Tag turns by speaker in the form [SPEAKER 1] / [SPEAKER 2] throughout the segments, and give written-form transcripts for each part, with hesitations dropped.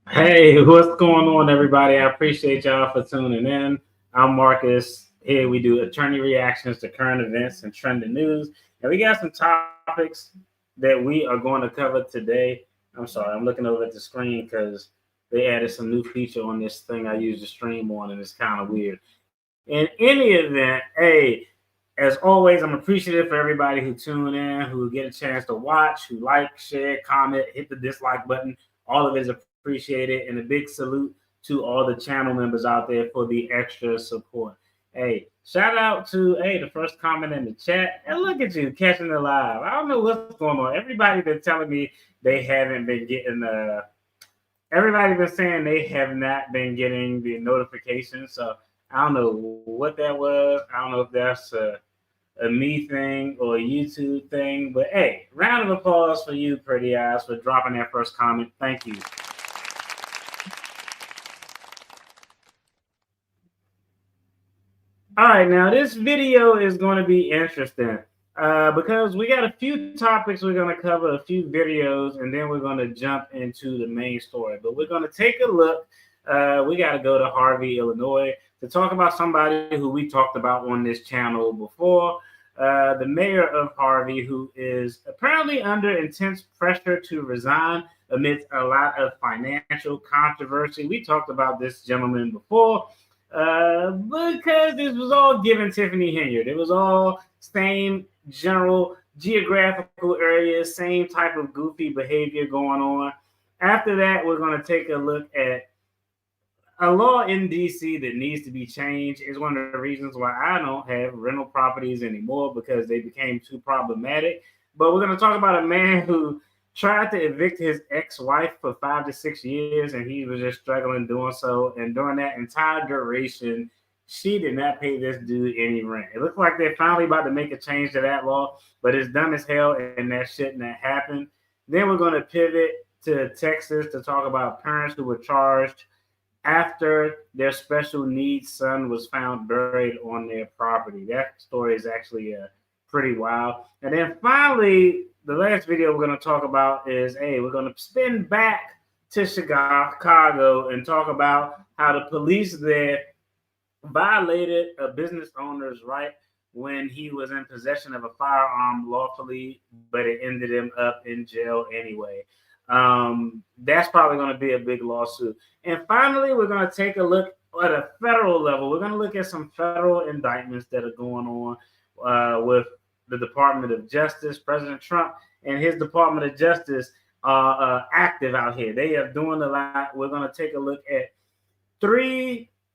[SPEAKER 1] Hey, what's going on, everybody? I appreciate y'all for tuning in. I'm Marcus. Here we do attorney reactions to current events and trending news. And we got some topics that we are going to cover today. I'm sorry, I'm looking over at the screen because they added some new feature on this thing I use to stream on, and it's kind of weird. In any event, hey, as always, I'm appreciative for everybody who tune in, who get a chance to watch, who like, share, comment, hit the dislike button. All of it is appreciated, and a big salute to all the channel members out there for the extra support. Hey, shout out to the first comment in the chat. And look at you catching it live. I don't know what's going on. Everybody been telling me they haven't been getting everybody been saying they have not been getting the notifications. So I don't know what that was. I don't know if that's a me thing or a YouTube thing, but hey, round of applause for you, pretty eyes, for dropping that first comment. Thank you. All right, now this video is going to be interesting because we got a few topics we're going to cover, a few videos, and then we're going to jump into the main story. But we're going to take a look. We got to go to Harvey, Illinois, to talk about somebody who we talked about on this channel before. The mayor of Harvey, who is apparently under intense pressure to resign amidst a lot of financial controversy. We talked about this gentleman before because this was all given Tiffany Henyard. It was all same general geographical areas, same type of goofy behavior going on. After that, we're going to take a look at a law in DC that needs to be changed. Is one of the reasons why I don't have rental properties anymore, because they became too problematic. But we're going to talk about a man who tried to evict his ex-wife for 5 to 6 years, and he was just struggling doing so. And during that entire duration, she did not pay this dude any rent. It looks like they're finally about to make a change to that law, but it's dumb as hell, and that shouldn't have happened. Then we're going to pivot to Texas to talk about parents who were charged after their special needs son was found buried on their property. That story is actually pretty wild. And then finally, the last video we're going to talk about is, we're going to spin back to Chicago and talk about how the police there violated a business owner's right when he was in possession of a firearm lawfully, but it ended him up in jail anyway. That's probably going to be a big lawsuit. And finally, we're going to take a look at a federal level. We're going to look at some federal indictments that are going on with the Department of Justice. President Trump and his Department of Justice are active out here. They are doing a lot. We're going to take a look at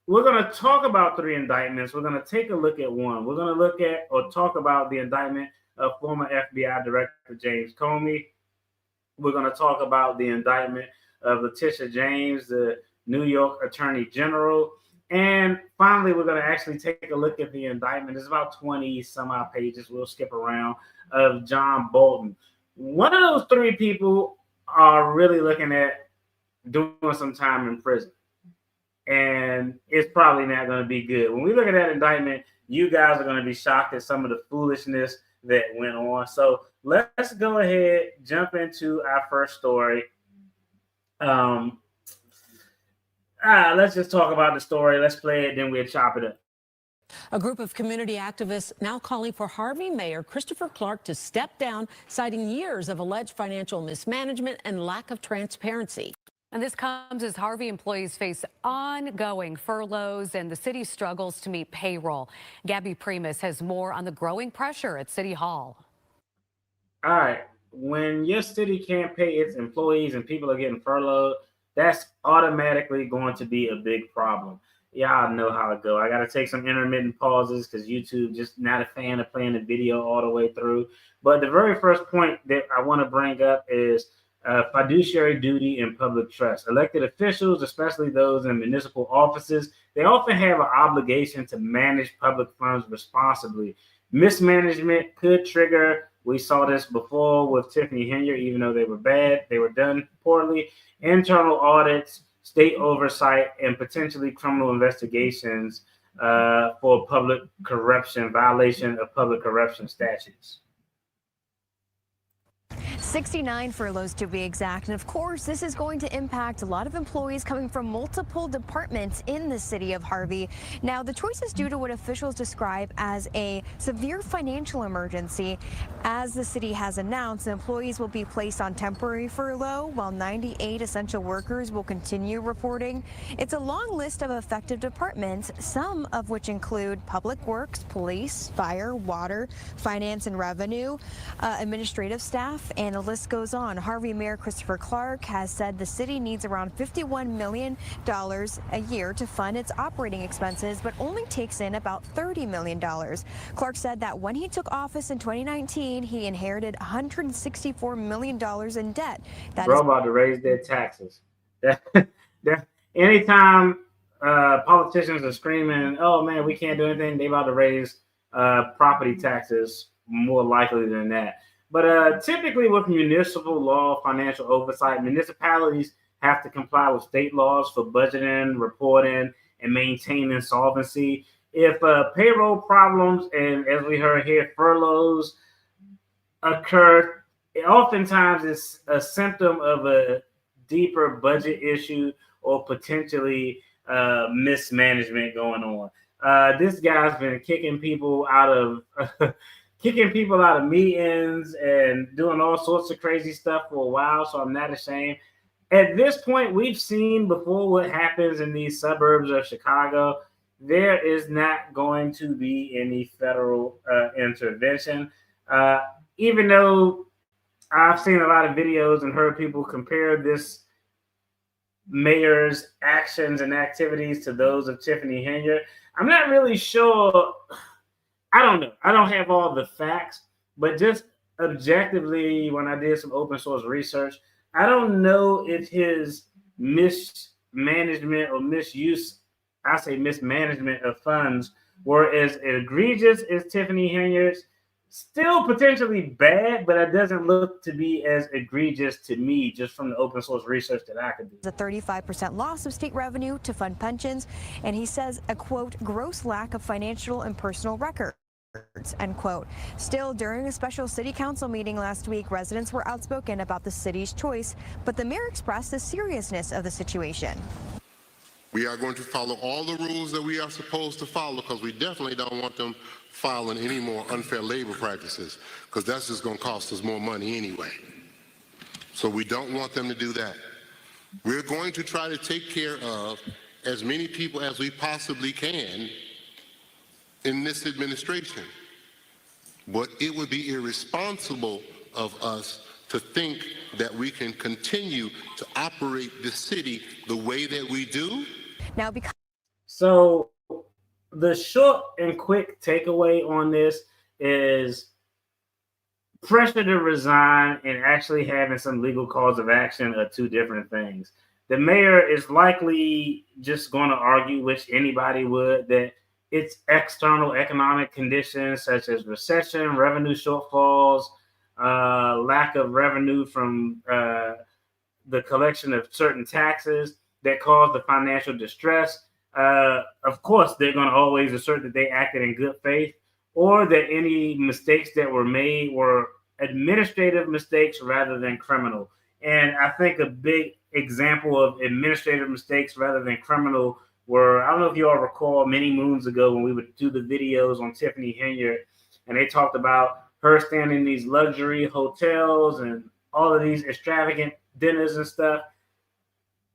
[SPEAKER 1] we're going to talk about 3 indictments. We're going to take a look at one. We're going to look at or talk about the indictment of former FBI Director James Comey. We're going to talk about the indictment of Letitia James, the New York Attorney General. And finally, we're going to actually take a look at the indictment. It's about 20 some odd pages. We'll skip around, of John Bolton. One of those 3 people are really looking at doing some time in prison. And it's probably not going to be good. When we look at that indictment, you guys are going to be shocked at some of the foolishness that went on. So let's go ahead, jump into our first story. Let's just talk about the story. Let's play it, then we'll chop it up.
[SPEAKER 2] A group of community activists now calling for Harvey Mayor Christopher Clark to step down, citing years of alleged financial mismanagement and lack of transparency.
[SPEAKER 3] And this comes as Harvey employees face ongoing furloughs and the city struggles to meet payroll. Gabby Primus has more on the growing pressure at City Hall.
[SPEAKER 1] All right. When your city can't pay its employees and people are getting furloughed, that's automatically going to be a big problem. Y'all know how it go. I got to take some intermittent pauses because YouTube just not a fan of playing the video all the way through. But the very first point that I want to bring up is fiduciary duty, and public trust. Elected officials, especially those in municipal offices, they often have an obligation to manage public funds responsibly. Mismanagement could trigger, we saw this before with Tiffany Henyard, even though they were bad, they were done poorly, internal audits, state oversight, and potentially criminal investigations for public corruption, violation of public corruption statutes.
[SPEAKER 4] 69 furloughs to be exact. And of course, this is going to impact a lot of employees coming from multiple departments in the city of Harvey. Now, the choice is due to what officials describe as a severe financial emergency. As the city has announced, employees will be placed on temporary furlough while 98 essential workers will continue reporting. It's a long list of affected departments, some of which include public works, police, fire, water, finance and revenue, administrative staff, and the list goes on. Harvey Mayor Christopher Clark has said the city needs around $51 million a year to fund its operating expenses, but only takes in about $30 million. Clark said that when he took office in 2019, he inherited $164 million in debt.
[SPEAKER 1] About to raise their taxes. Anytime politicians are screaming, oh man, we can't do anything, they about to raise property taxes more likely than that. But typically with municipal law, financial oversight, municipalities have to comply with state laws for budgeting, reporting, and maintaining solvency. If payroll problems and, as we heard here, furloughs occur, oftentimes it's a symptom of a deeper budget issue or potentially mismanagement going on. This guy's been kicking people out of meetings and doing all sorts of crazy stuff for a while, so I'm not ashamed. At this point, we've seen before what happens in these suburbs of Chicago. There is not going to be any federal intervention. Even though I've seen a lot of videos and heard people compare this mayor's actions and activities to those of Tiffany Henyard, I'm not really sure. I don't know. I don't have all the facts, but just objectively, when I did some open source research, I don't know if his mismanagement or mismanagement of funds were as egregious as Tiffany Henyard's. Still potentially bad, but it doesn't look to be as egregious to me just from the open source research that I could do.
[SPEAKER 4] A 35% loss of state revenue to fund pensions, and he says a, quote, gross lack of financial and personal records, end quote. Still, during a special city council meeting last week, residents were outspoken about the city's choice, but the mayor expressed the seriousness of the situation.
[SPEAKER 5] We are going to follow all the rules that we are supposed to follow, because we definitely don't want them filing any more unfair labor practices, because that's just going to cost us more money anyway. So we don't want them to do that. We're going to try to take care of as many people as we possibly can in this administration. But it would be irresponsible of us to think that we can continue to operate the city the way that we do.
[SPEAKER 4] Now, because
[SPEAKER 1] so the short and quick takeaway on this is pressure to resign and actually having some legal cause of action are two different things. The mayor is likely just going to argue, which anybody would, that it's external economic conditions such as recession, revenue shortfalls, lack of revenue from the collection of certain taxes that caused the financial distress. Of course, they're going to always assert that they acted in good faith, or that any mistakes that were made were administrative mistakes rather than criminal. And I think a big example of administrative mistakes rather than criminal were, I don't know if you all recall, many moons ago when we would do the videos on Tiffany Henyard, and they talked about her staying in these luxury hotels and all of these extravagant dinners and stuff.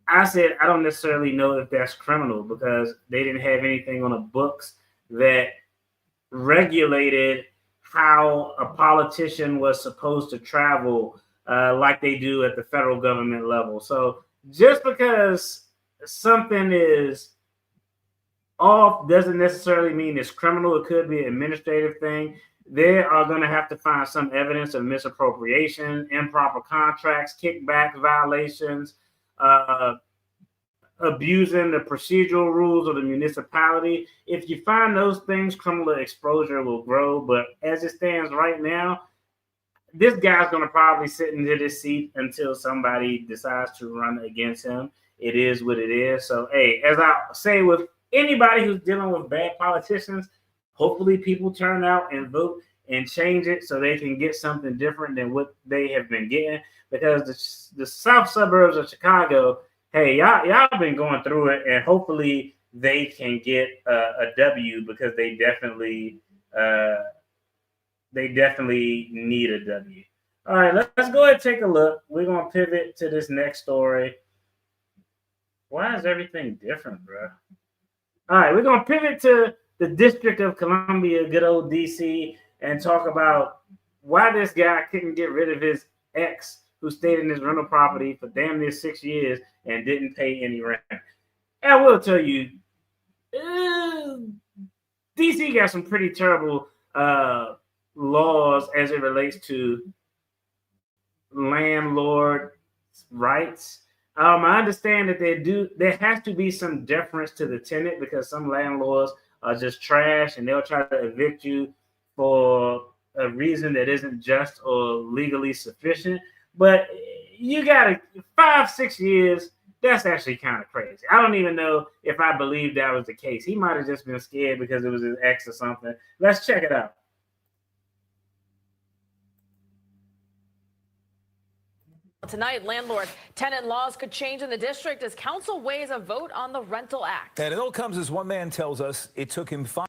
[SPEAKER 1] I said, I don't necessarily know if that's criminal, because they didn't have anything on the books that regulated how a politician was supposed to travel like they do at the federal government level. So just because something is off doesn't necessarily mean it's criminal. It could be an administrative thing. they are going to have to find some evidence of misappropriation, improper contracts, kickback violations, abusing the procedural rules of the municipality. If you find those things, criminal exposure will grow. But as it stands right now, this guy's going to probably sit into this seat until somebody decides to run against him. It is what it is. So, hey, as I say with anybody who's dealing with bad politicians, hopefully people turn out and vote and change it so they can get something different than what they have been getting. Because the south suburbs of Chicago, hey, y'all been going through it, and hopefully they can get a W, because they definitely need a W. All right, let's go ahead and take a look. We're going to pivot to this next story. Why is everything different, bro? All right, we're going to pivot to the District of Columbia, good old DC, and talk about why this guy couldn't get rid of his ex who stayed in his rental property for damn near 6 years and didn't pay any rent. And I will tell you, DC got some pretty terrible laws as it relates to landlord rights. I understand that there has to be some deference to the tenant, because some landlords are just trash and they'll try to evict you for a reason that isn't just or legally sufficient. But you got 5-6 years. That's actually kind of crazy. I don't even know if I believe that was the case. He might have just been scared because it was his ex or something. Let's check it out.
[SPEAKER 6] Tonight, landlord-tenant laws could change in the district as council weighs a vote on the Rental Act.
[SPEAKER 7] And it all comes as one man tells us it took him 5.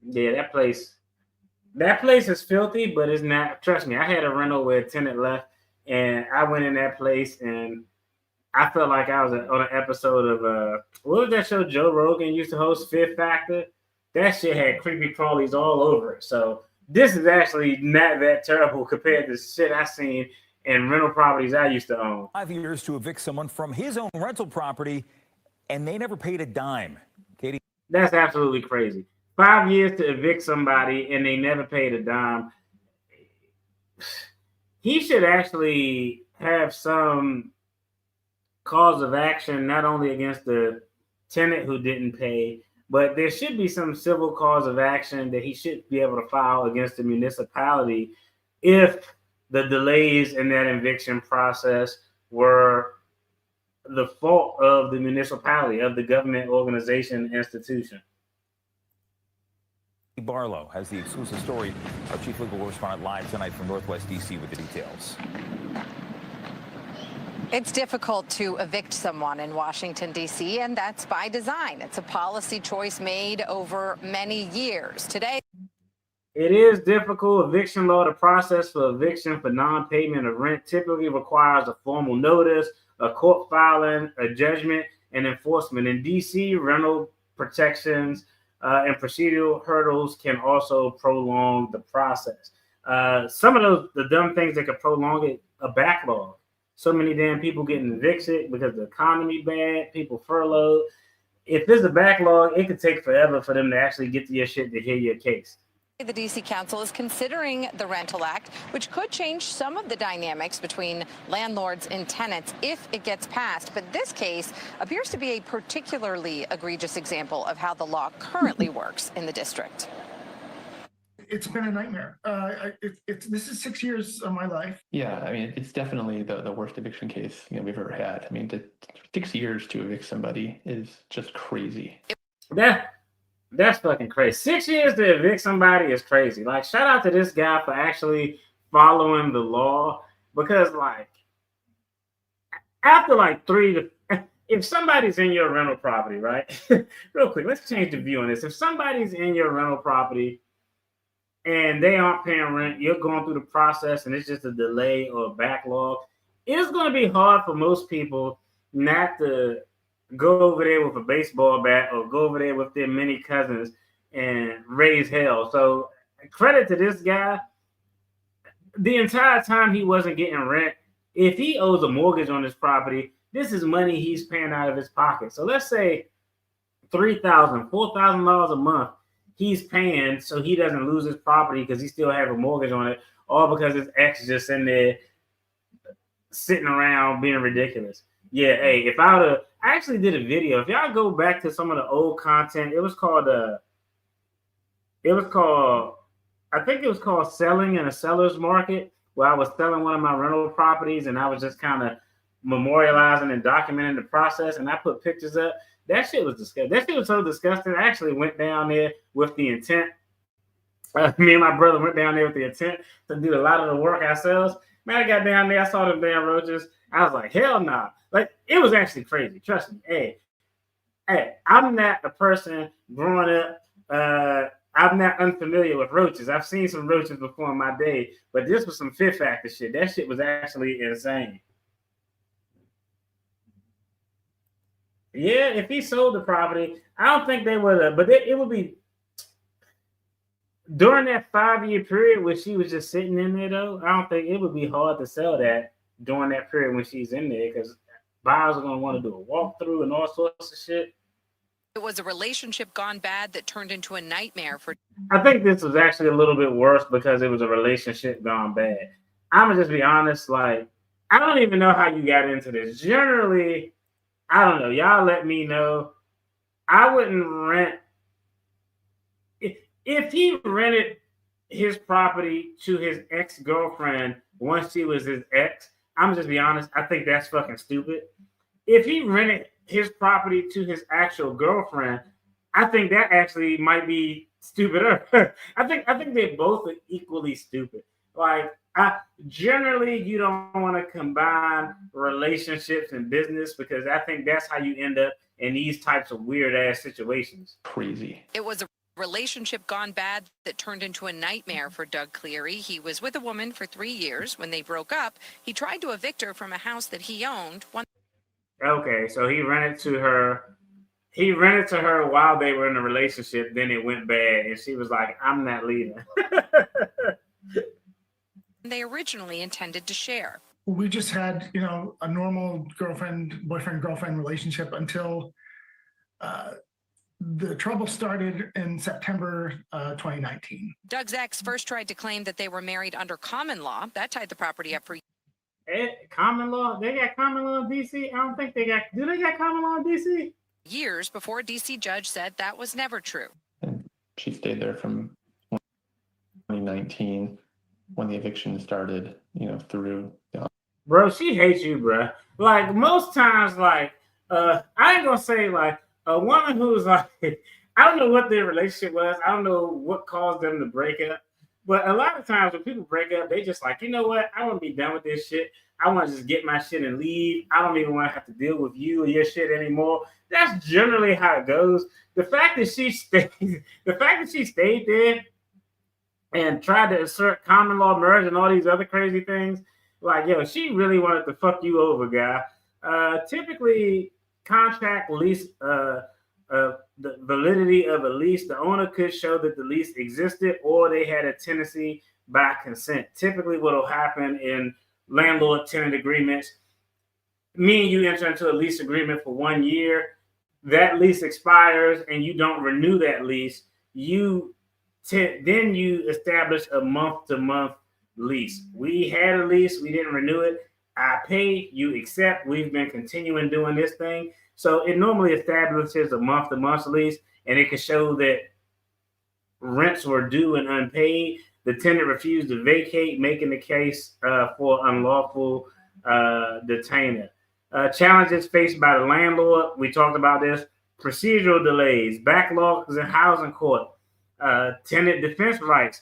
[SPEAKER 1] Yeah, that place is filthy, but it's not. Trust me, I had a rental where a tenant left, and I went in that place, and I felt like I was on an episode of what was that show Joe Rogan used to host, Fifth Factor? That shit had creepy crawlies all over it. So this is actually not that terrible compared to shit I seen in rental properties I used to own.
[SPEAKER 7] 5 years to evict someone from his own rental property, and they never paid a dime. Katie?
[SPEAKER 1] That's absolutely crazy. 5 years to evict somebody, and they never paid a dime. He should actually have some cause of action, not only against the tenant who didn't pay, but there should be some civil cause of action that he should be able to file against the municipality if the delays in that eviction process were the fault of the municipality, of the government organization institution.
[SPEAKER 7] Barlow has the exclusive story. Our chief legal correspondent live tonight from Northwest DC with the details.
[SPEAKER 8] It's difficult to evict someone in Washington, D.C., and that's by design. It's a policy choice made over many years. Today,
[SPEAKER 1] it is difficult. Eviction law, the process for eviction for non-payment of rent typically requires a formal notice, a court filing, a judgment, and enforcement. In D.C., rental protections and procedural hurdles can also prolong the process. Some of the dumb things that could prolong it, a backlog. So many damn people getting evicted because the economy bad, people furloughed. If there's a backlog, it could take forever for them to actually get to your shit to hear your case.
[SPEAKER 8] the D.C. Council is considering the Rental Act, which could change some of the dynamics between landlords and tenants if it gets passed. But this case appears to be a particularly egregious example of how the law currently works in the district.
[SPEAKER 9] It's been a nightmare. This is 6 years of my life.
[SPEAKER 10] Yeah, I mean, it's definitely the worst eviction case we've ever had. I mean, 6 years to evict somebody is just crazy.
[SPEAKER 1] That's fucking crazy. 6 years to evict somebody is crazy. Like, shout out to this guy for actually following the law, because like after like if somebody's in your rental property, right? Real quick, let's change the view on this. If somebody's in your rental property and they aren't paying rent, you're going through the process and it's just a delay or a backlog, it's going to be hard for most people not to go over there with a baseball bat or go over there with their many cousins and raise hell. So credit to this guy. The entire time he wasn't getting rent, if he owes a mortgage on his property, this is money he's paying out of his pocket. So let's say $3,000, $4,000 a month. he's paying so he doesn't lose his property because he still have a mortgage on it, all because his ex is just in there sitting around being ridiculous. Yeah, hey, if I actually did a video. If y'all go back to some of the old content, it was called I think it was called Selling in a Seller's Market, where I was selling one of my rental properties and I was just kind of memorializing and documenting the process, and I put pictures up. That shit was disgusting. That shit was so disgusting. I actually went down there with the intent. Me and my brother went down there with the intent to do a lot of the work ourselves. Man, I got down there, I saw them damn roaches. I was like, hell nah. Like, it was actually crazy. Trust me. Hey, I'm not a person growing up. I'm not unfamiliar with roaches. I've seen some roaches before in my day, but this was some Fear Factor shit. That shit was actually insane. Yeah, if he sold the property, I don't think they would have, but it would be during that 5-year period where she was just sitting in there, though. I don't think it would be hard to sell that during that period when she's in there, because buyers are going to want to do a walkthrough and all sorts of shit.
[SPEAKER 8] It was a relationship gone bad that turned into a nightmare for.
[SPEAKER 1] I think this was actually a little bit worse because it was a relationship gone bad. I'm going to just be honest, like, I don't even know how you got into this. Generally, I don't know. Y'all let me know. I wouldn't rent. If he rented his property to his ex-girlfriend once she was his ex, I'm just be honest, I think that's fucking stupid. If he rented his property to his actual girlfriend, I think that actually might be stupider. I think they both are equally stupid. Like, generally, you don't want to combine relationships and business, because I think that's how you end up in these types of weird ass situations.
[SPEAKER 10] Crazy.
[SPEAKER 8] It was a relationship gone bad that turned into a nightmare for Doug Cleary. He was with a woman for 3 years. When they broke up, he tried to evict her from a house that he owned.
[SPEAKER 1] Okay, so he rented to her. He rented to her while they were in a relationship. Then it went bad, and she was like, "I'm not leaving."
[SPEAKER 8] They originally intended to share.
[SPEAKER 9] We just had, a normal boyfriend-girlfriend relationship until the trouble started in September 2019.
[SPEAKER 8] Doug's ex first tried to claim that they were married under common law. That tied the property up for
[SPEAKER 1] Common law? They got common law in D.C.? I don't think they got. Do they got common law in D.C.?
[SPEAKER 8] years before a D.C. judge said that was never true.
[SPEAKER 10] And she stayed there from 2019 when the eviction started, through.
[SPEAKER 1] Bro, she hates you, bro. Like, most times, like, I ain't gonna say, like, a woman who's like, I don't know what their relationship was. I don't know what caused them to break up. But a lot of times when people break up, they just like, you know what? I want to be done with this shit. I want to just get my shit and leave. I don't even want to have to deal with you or your shit anymore. That's generally how it goes. The fact that she stayed there and tried to assert common law marriage and all these other crazy things, like, yo, she really wanted to fuck you over, guy. Typically, contract lease, the validity of a lease, the owner could show that the lease existed or they had a tenancy by consent. Typically, what will happen in landlord-tenant agreements, me and you enter into a lease agreement for 1 year. That lease expires and you don't renew that lease. Then you establish a month-to-month lease. We had a lease, we didn't renew it. I pay, you accept. We've been continuing doing this thing. So it normally establishes a month-to-month lease, and it can show that rents were due and unpaid. The tenant refused to vacate, making the case for unlawful detainer. Challenges faced by the landlord. We talked about this. Procedural delays, backlogs in housing court, tenant defense rights,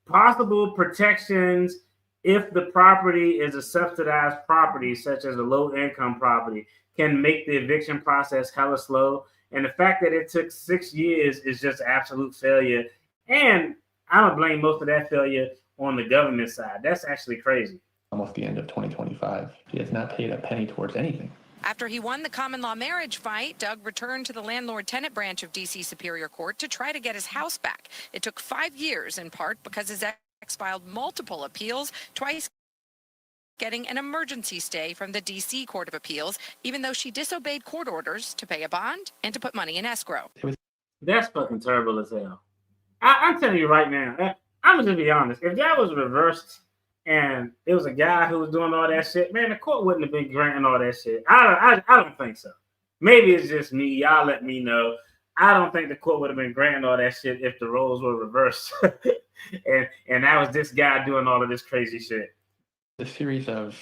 [SPEAKER 1] possible protections if the property is a subsidized property, such as a low-income property, can make the eviction process hella slow. And the fact that it took 6 years is just absolute failure. And I don't blame most of that failure on the government side. That's actually crazy.
[SPEAKER 10] Almost the end of 2025. He has not paid a penny towards anything.
[SPEAKER 8] After he won the common law marriage fight, Doug returned to the landlord-tenant branch of D.C. Superior Court to try to get his house back. It took 5 years, in part because his ex filed multiple appeals, twice getting an emergency stay from the D.C. Court of Appeals, even though she disobeyed court orders to pay a bond and to put money in escrow.
[SPEAKER 10] It was
[SPEAKER 1] That's fucking terrible as hell. I'm telling you right now, I'm gonna just be honest. If that was reversed and it was a guy who was doing all that shit, man, the court wouldn't have been granting all that shit. I don't think so. Maybe it's just me. Y'all let me know. I don't think the court would have been granting all that shit if the roles were reversed, and that was this guy doing all of this crazy shit.
[SPEAKER 10] The series of,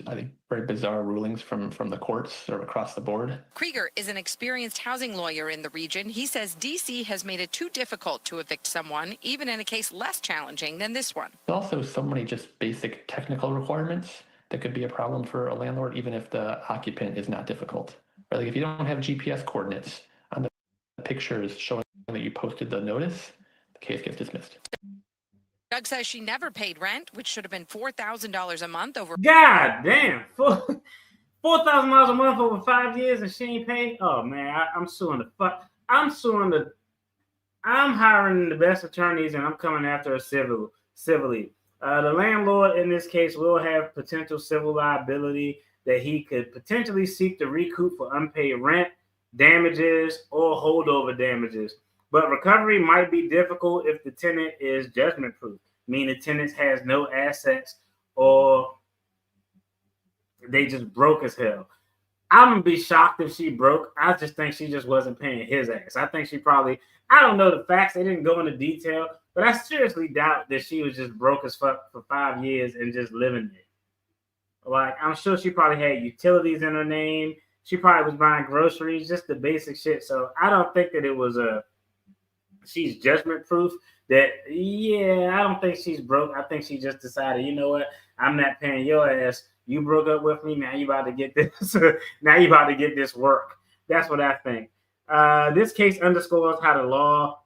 [SPEAKER 10] I think, very bizarre rulings from the courts sort of across the board.
[SPEAKER 8] Krieger is an experienced housing lawyer in the region. He says D.C. has made it too difficult to evict someone, even in a case less challenging than this one.
[SPEAKER 10] There's also so many just basic technical requirements that could be a problem for a landlord, even if the occupant is not difficult. Or like if you don't have GPS coordinates on the pictures showing that you posted the notice, the case gets dismissed.
[SPEAKER 8] Doug says she never paid rent, which should have been $4,000 a month over.
[SPEAKER 1] God damn, $4,000 a month over 5 years and she ain't paid. Oh man, I'm suing the fuck. I'm hiring the best attorneys and I'm coming after her civilly. The landlord in this case will have potential civil liability that he could potentially seek to recoup for unpaid rent, damages, or holdover damages. But recovery might be difficult if the tenant is judgment proof, meaning the tenant has no assets or they just broke as hell. I'm gonna be shocked if she broke. I just think she just wasn't paying his ass. I think she probably, I don't know the facts, they didn't go into detail, but I seriously doubt that she was just broke as fuck for 5 years and just living there. Like, I'm sure she probably had utilities in her name. She probably was buying groceries, just the basic shit. So I don't think that it was she's judgment proof. That, yeah, I don't think she's broke. I think she just decided, you know what, I'm not paying your ass. You broke up with me. Now you about to get this. Now you about to get this work. That's what I think. This case underscores how the law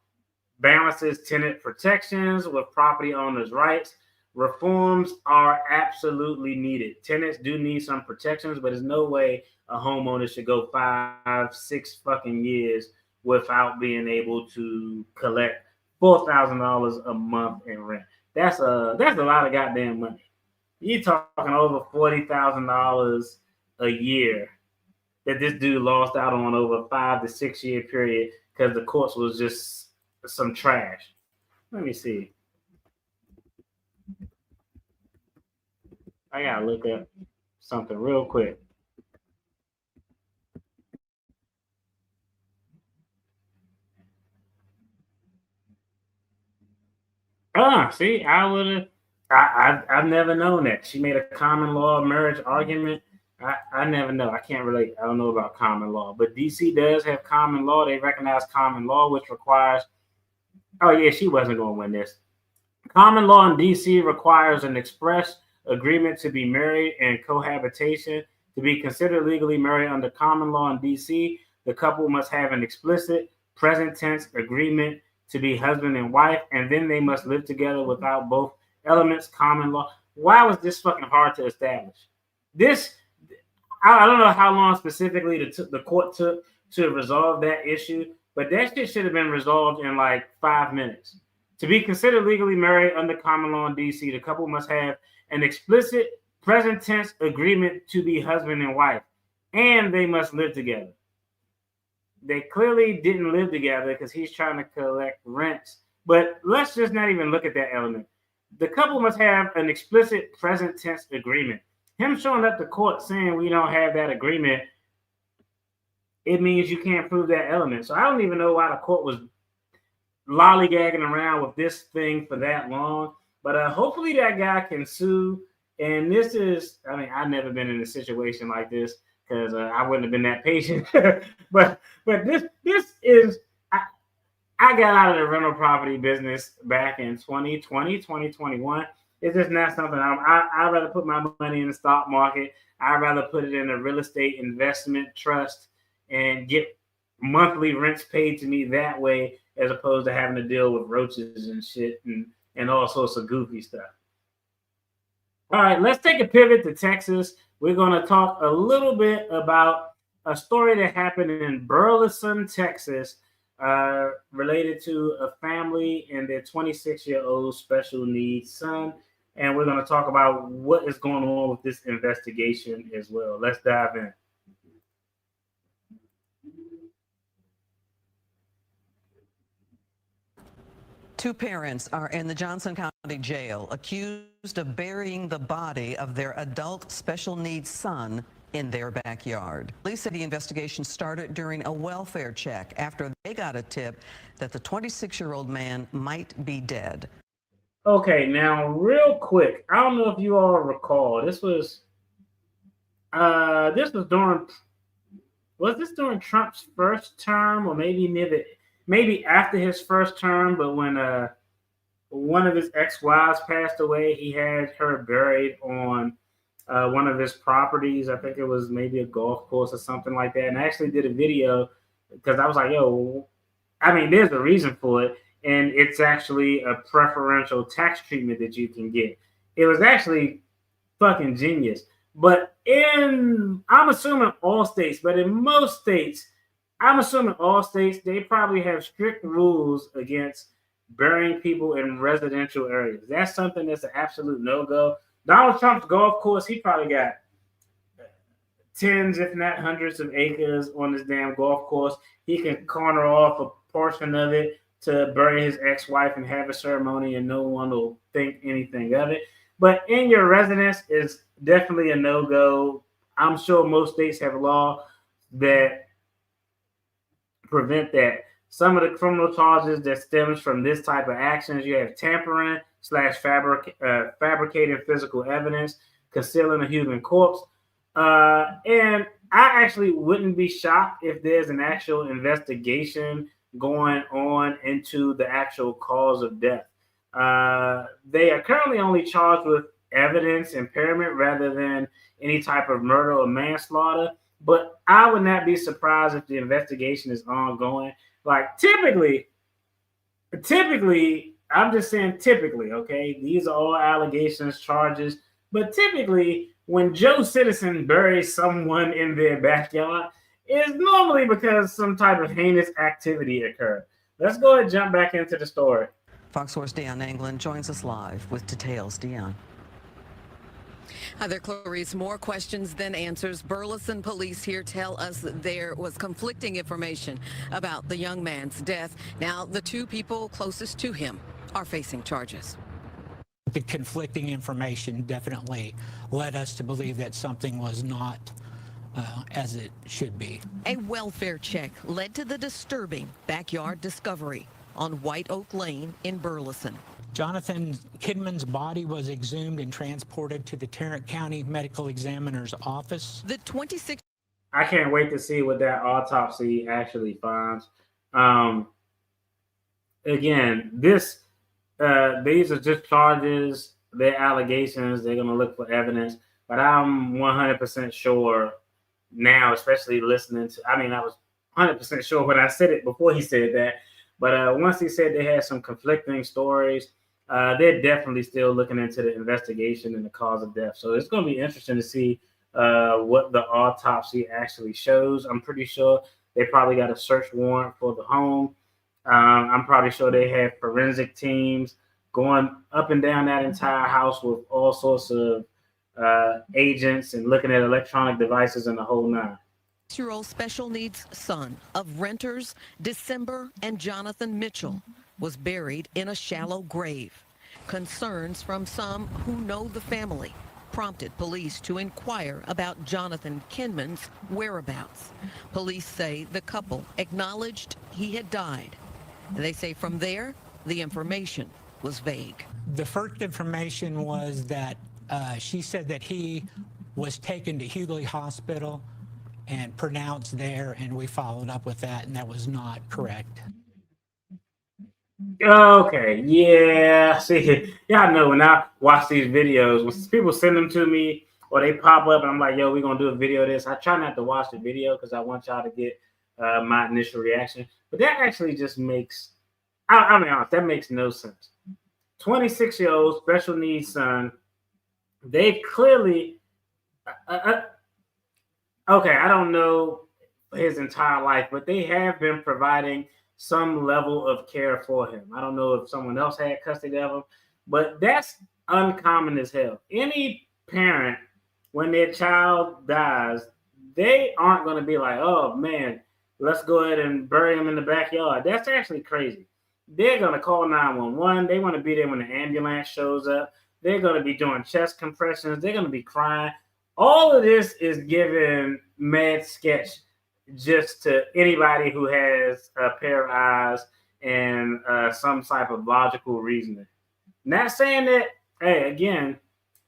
[SPEAKER 1] balances tenant protections with property owners' rights. Reforms are absolutely needed. Tenants do need some protections, but there's no way a homeowner should go 5-6 fucking years without being able to collect $4,000 a month in rent. That's a lot of goddamn money. You're talking over $40,000 a year that this dude lost out on over a 5 to 6 year period because the courts was just some trash. Let me see. I gotta look up something real quick. See, I've never known that. She made a common law marriage argument. I never know. I can't relate. I don't know about common law, but DC does have common law. They recognize common law, which requires, oh yeah, she wasn't going to win this. Common law in DC requires an express agreement to be married and cohabitation. To be considered legally married under common law in DC, the couple must have an explicit present tense agreement to be husband and wife, and then they must live together without both elements. Common law. Why was this fucking hard to establish? This, I don't know how long specifically the court took to resolve that issue, but that shit should have been resolved in like 5 minutes. To be considered legally married under common law in DC, the couple must have an explicit present tense agreement to be husband and wife, and they must live together. They clearly didn't live together because he's trying to collect rents. But let's just not even look at that element. The couple must have an explicit present tense agreement. Him showing up to court saying we don't have that agreement, it means you can't prove that element. So I don't even know why the court was lollygagging around with this thing for that long. But hopefully that guy can sue. And this is, I mean, I've never been in a situation like this because I wouldn't have been that patient. but this is, I got out of the rental property business back in 2020, 2021. It's just not something I'd rather put my money in the stock market. I'd rather put it in a real estate investment trust and get monthly rents paid to me that way, as opposed to having to deal with roaches and shit and all sorts of goofy stuff. All right, let's take a pivot to Texas. We're going to talk a little bit about a story that happened in Burleson, Texas, related to a family and their 26-year-old special needs son. And we're going to talk about what is going on with this investigation as well. Let's dive in.
[SPEAKER 11] Two parents are in the Johnson County Jail accused of burying the body of their adult special needs son in their backyard. Police said the investigation started during a welfare check after they got a tip that the 26-year-old man might be dead.
[SPEAKER 1] Okay, now real quick, I don't know if you all recall, this was during, was this during Trump's first term, or maybe after his first term, but when one of his ex-wives passed away, he had her buried on one of his properties. I think it was maybe a golf course or something like that. And I actually did a video because I was like, yo, I mean, there's a reason for it. And it's actually a preferential tax treatment that you can get. It was actually fucking genius. But I'm assuming all states, but in most states, they probably have strict rules against burying people in residential areas. That's something that's an absolute no-go. Donald Trump's golf course, he probably got tens, if not hundreds of acres on this damn golf course. He can corner off a portion of it to bury his ex-wife and have a ceremony, and no one will think anything of it. But in your residence is definitely a no-go. I'm sure most states have a law that prevent that. Some of the criminal charges that stems from this type of actions, you have tampering / fabricating physical evidence, concealing a human corpse. And I actually wouldn't be shocked if there's an actual investigation going on into the actual cause of death. They are currently only charged with evidence impairment rather than any type of murder or manslaughter. But I would not be surprised if the investigation is ongoing. Like typically, I'm just saying typically, okay? These are all allegations, charges. But typically, when Joe Citizen buries someone in their backyard, it's normally because some type of heinous activity occurred. Let's go ahead and jump back into the story.
[SPEAKER 11] Fox 4's Deion Anglin joins us live with details. Deion.
[SPEAKER 12] Hi there, Clarice. More questions than answers. Burleson police here tell us there was conflicting information about the young man's death. Now, the two people closest to him are facing charges.
[SPEAKER 13] The conflicting information definitely led us to believe that something was not as it should be.
[SPEAKER 12] A welfare check led to the disturbing backyard discovery on White Oak Lane in Burleson.
[SPEAKER 13] Jonathan Kidman's body was exhumed and transported to the Tarrant County Medical Examiner's office.
[SPEAKER 12] The 26.
[SPEAKER 1] I can't wait to see what that autopsy actually finds. Again, these are just charges, they're allegations, they're going to look for evidence, but I'm 100% sure now, especially listening to, I was 100% sure when I said it before he said that, but once he said they had some conflicting stories, they're definitely still looking into the investigation and the cause of death. So it's going to be interesting to see what the autopsy actually shows. I'm pretty sure they probably got a search warrant for the home. I'm probably sure they have forensic teams going up and down that entire house with all sorts of agents and looking at electronic devices and the whole nine.
[SPEAKER 12] 6-year-old special needs son of renters December and Jonathan Mitchell was buried in a shallow grave. Concerns from some who know the family prompted police to inquire about Jonathan Kidman's whereabouts. Police say the couple acknowledged he had died. They say from there, the information was vague.
[SPEAKER 13] The first information was that she said that he was taken to Hughley Hospital and pronounced there, and we followed up with that, and that was not correct.
[SPEAKER 1] Okay, yeah. See, y'all know when I watch these videos, when people send them to me or they pop up and I'm like, yo, we're going to do a video of this. I try not to watch the video because I want y'all to get my initial reaction. But that actually just makes, I mean, honest, that makes no sense. 26-year-old special needs son, they clearly, okay, I don't know his entire life, but they have been providing some level of care for him. I don't know if someone else had custody of him, but that's uncommon as hell. Any parent, when their child dies, they aren't going to be like, oh man, let's go ahead and bury him in the backyard. That's actually crazy. they're going to call 911. They want to be there when the ambulance shows up. They're going to be doing chest compressions. They're going to be crying. All of this is given mad sketch just to anybody who has a pair of eyes and some type of logical reasoning. Not saying that, hey, again,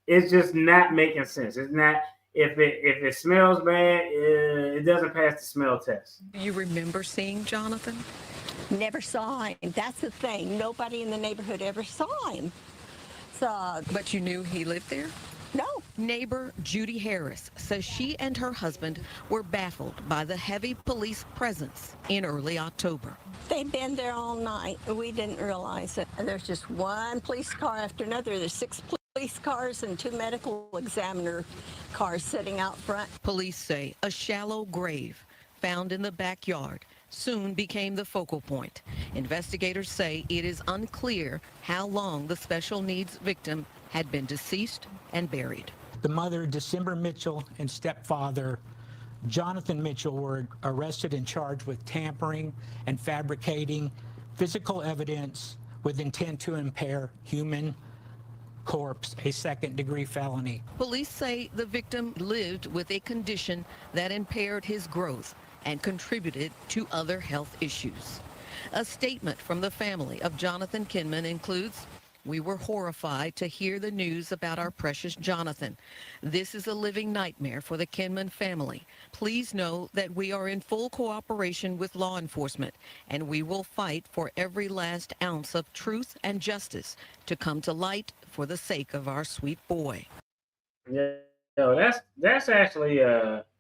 [SPEAKER 1] it's just not making sense. It's not, if it smells bad, it doesn't pass the smell test.
[SPEAKER 12] Do you remember seeing Jonathan?
[SPEAKER 14] Never saw him. That's the thing. Nobody in the neighborhood ever saw him. So,
[SPEAKER 12] but you knew he lived there?
[SPEAKER 14] No.
[SPEAKER 12] Neighbor Judy Harris says she and her husband were baffled by the heavy police presence in early October.
[SPEAKER 14] They've been there all night. We didn't realize it. And there's just one police car after another. There's 6 police cars and 2 medical examiner cars sitting out front.
[SPEAKER 12] Police say a shallow grave found in the backyard soon became the focal point. Investigators say it is unclear how long the special needs victim had been deceased and buried.
[SPEAKER 13] The mother, December Mitchell, and stepfather, Jonathan Mitchell, were arrested and charged with tampering and fabricating physical evidence with intent to impair human corpse, a second-degree felony.
[SPEAKER 12] Police say the victim lived with a condition that impaired his growth and contributed to other health issues. A statement from the family of Jonathan Kinman includes, "We were horrified to hear the news about our precious Jonathan. This is a living nightmare for the Kinman family. Please know that we are in full cooperation with law enforcement, and we will fight for every last ounce of truth and justice to come to light for the sake of our sweet boy."
[SPEAKER 1] Yeah, that's actually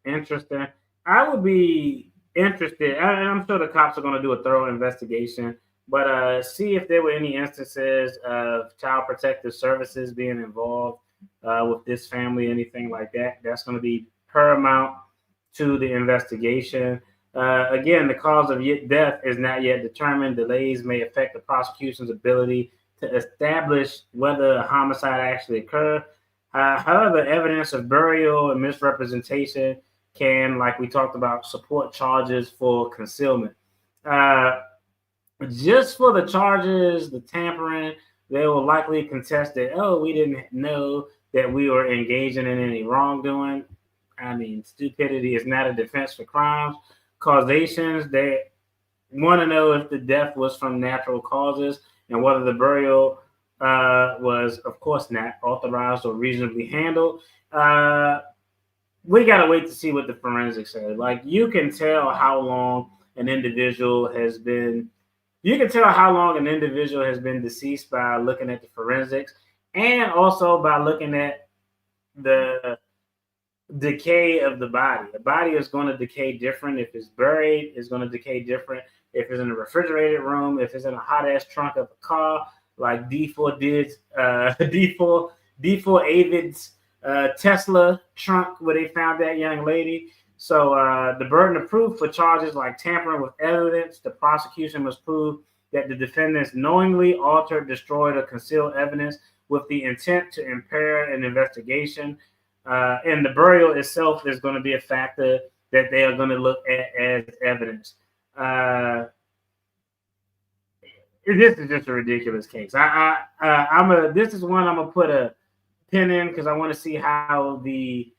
[SPEAKER 1] interesting. I would be interested, and I'm sure the cops are going to do a thorough investigation, but see if there were any instances of child protective services being involved with this family, anything like that. That's going to be paramount to the investigation. Again, the cause of death is not yet determined. Delays may affect the prosecution's ability to establish whether a homicide actually occurred. However, evidence of burial and misrepresentation can, like we talked about, support charges for concealment. Just for the charges, the tampering, they will likely contest that, oh, we didn't know that we were engaging in any wrongdoing. I mean, stupidity is not a defense for crimes. Causations, they want to know if the death was from natural causes and whether the burial was, of course, not authorized or reasonably handled. We got to wait to see what the forensics say. Like, you can tell how long an individual has been deceased by looking at the forensics, and also by looking at the decay of the body. The body is going to decay different. If it's buried, it's going to decay different. If it's in a refrigerated room, if it's in a hot ass trunk of a car, like D4 did, D4 Avid's Tesla trunk where they found that young lady. So the burden of proof for charges like tampering with evidence, the prosecution must prove that the defendants knowingly altered, destroyed, or concealed evidence with the intent to impair an investigation. And the burial itself is going to be a factor that they are going to look at as evidence. This is just a ridiculous case. This is one I'm gonna put a pin in because I want to see how the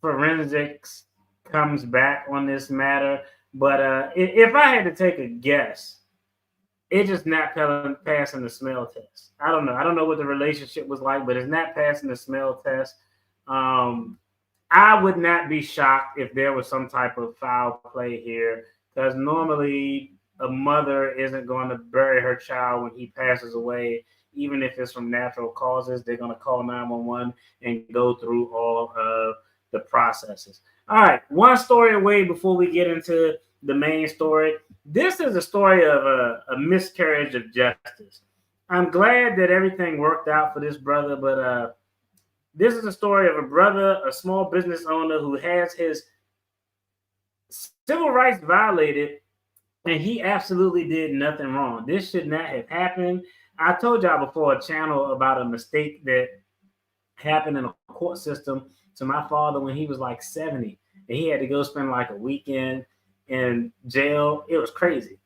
[SPEAKER 1] forensics comes back on this matter. But if I had to take a guess, it's just not passing the smell test. I don't know what the relationship was like, but it's not passing the smell test. I would not be shocked if there was some type of foul play here, because normally a mother isn't going to bury her child when he passes away, even if it's from natural causes. They're going to call 911 and go through all of the processes. All right, one story away before we get into the main story. This is a story of a miscarriage of justice. I'm glad that everything worked out for this brother, but this is a story of a brother, a small business owner who has his civil rights violated, and he absolutely did nothing wrong. This should not have happened. I told y'all before a channel about a mistake that happened in a court system to my father when he was like 70, and he had to go spend like a weekend in jail. It was crazy.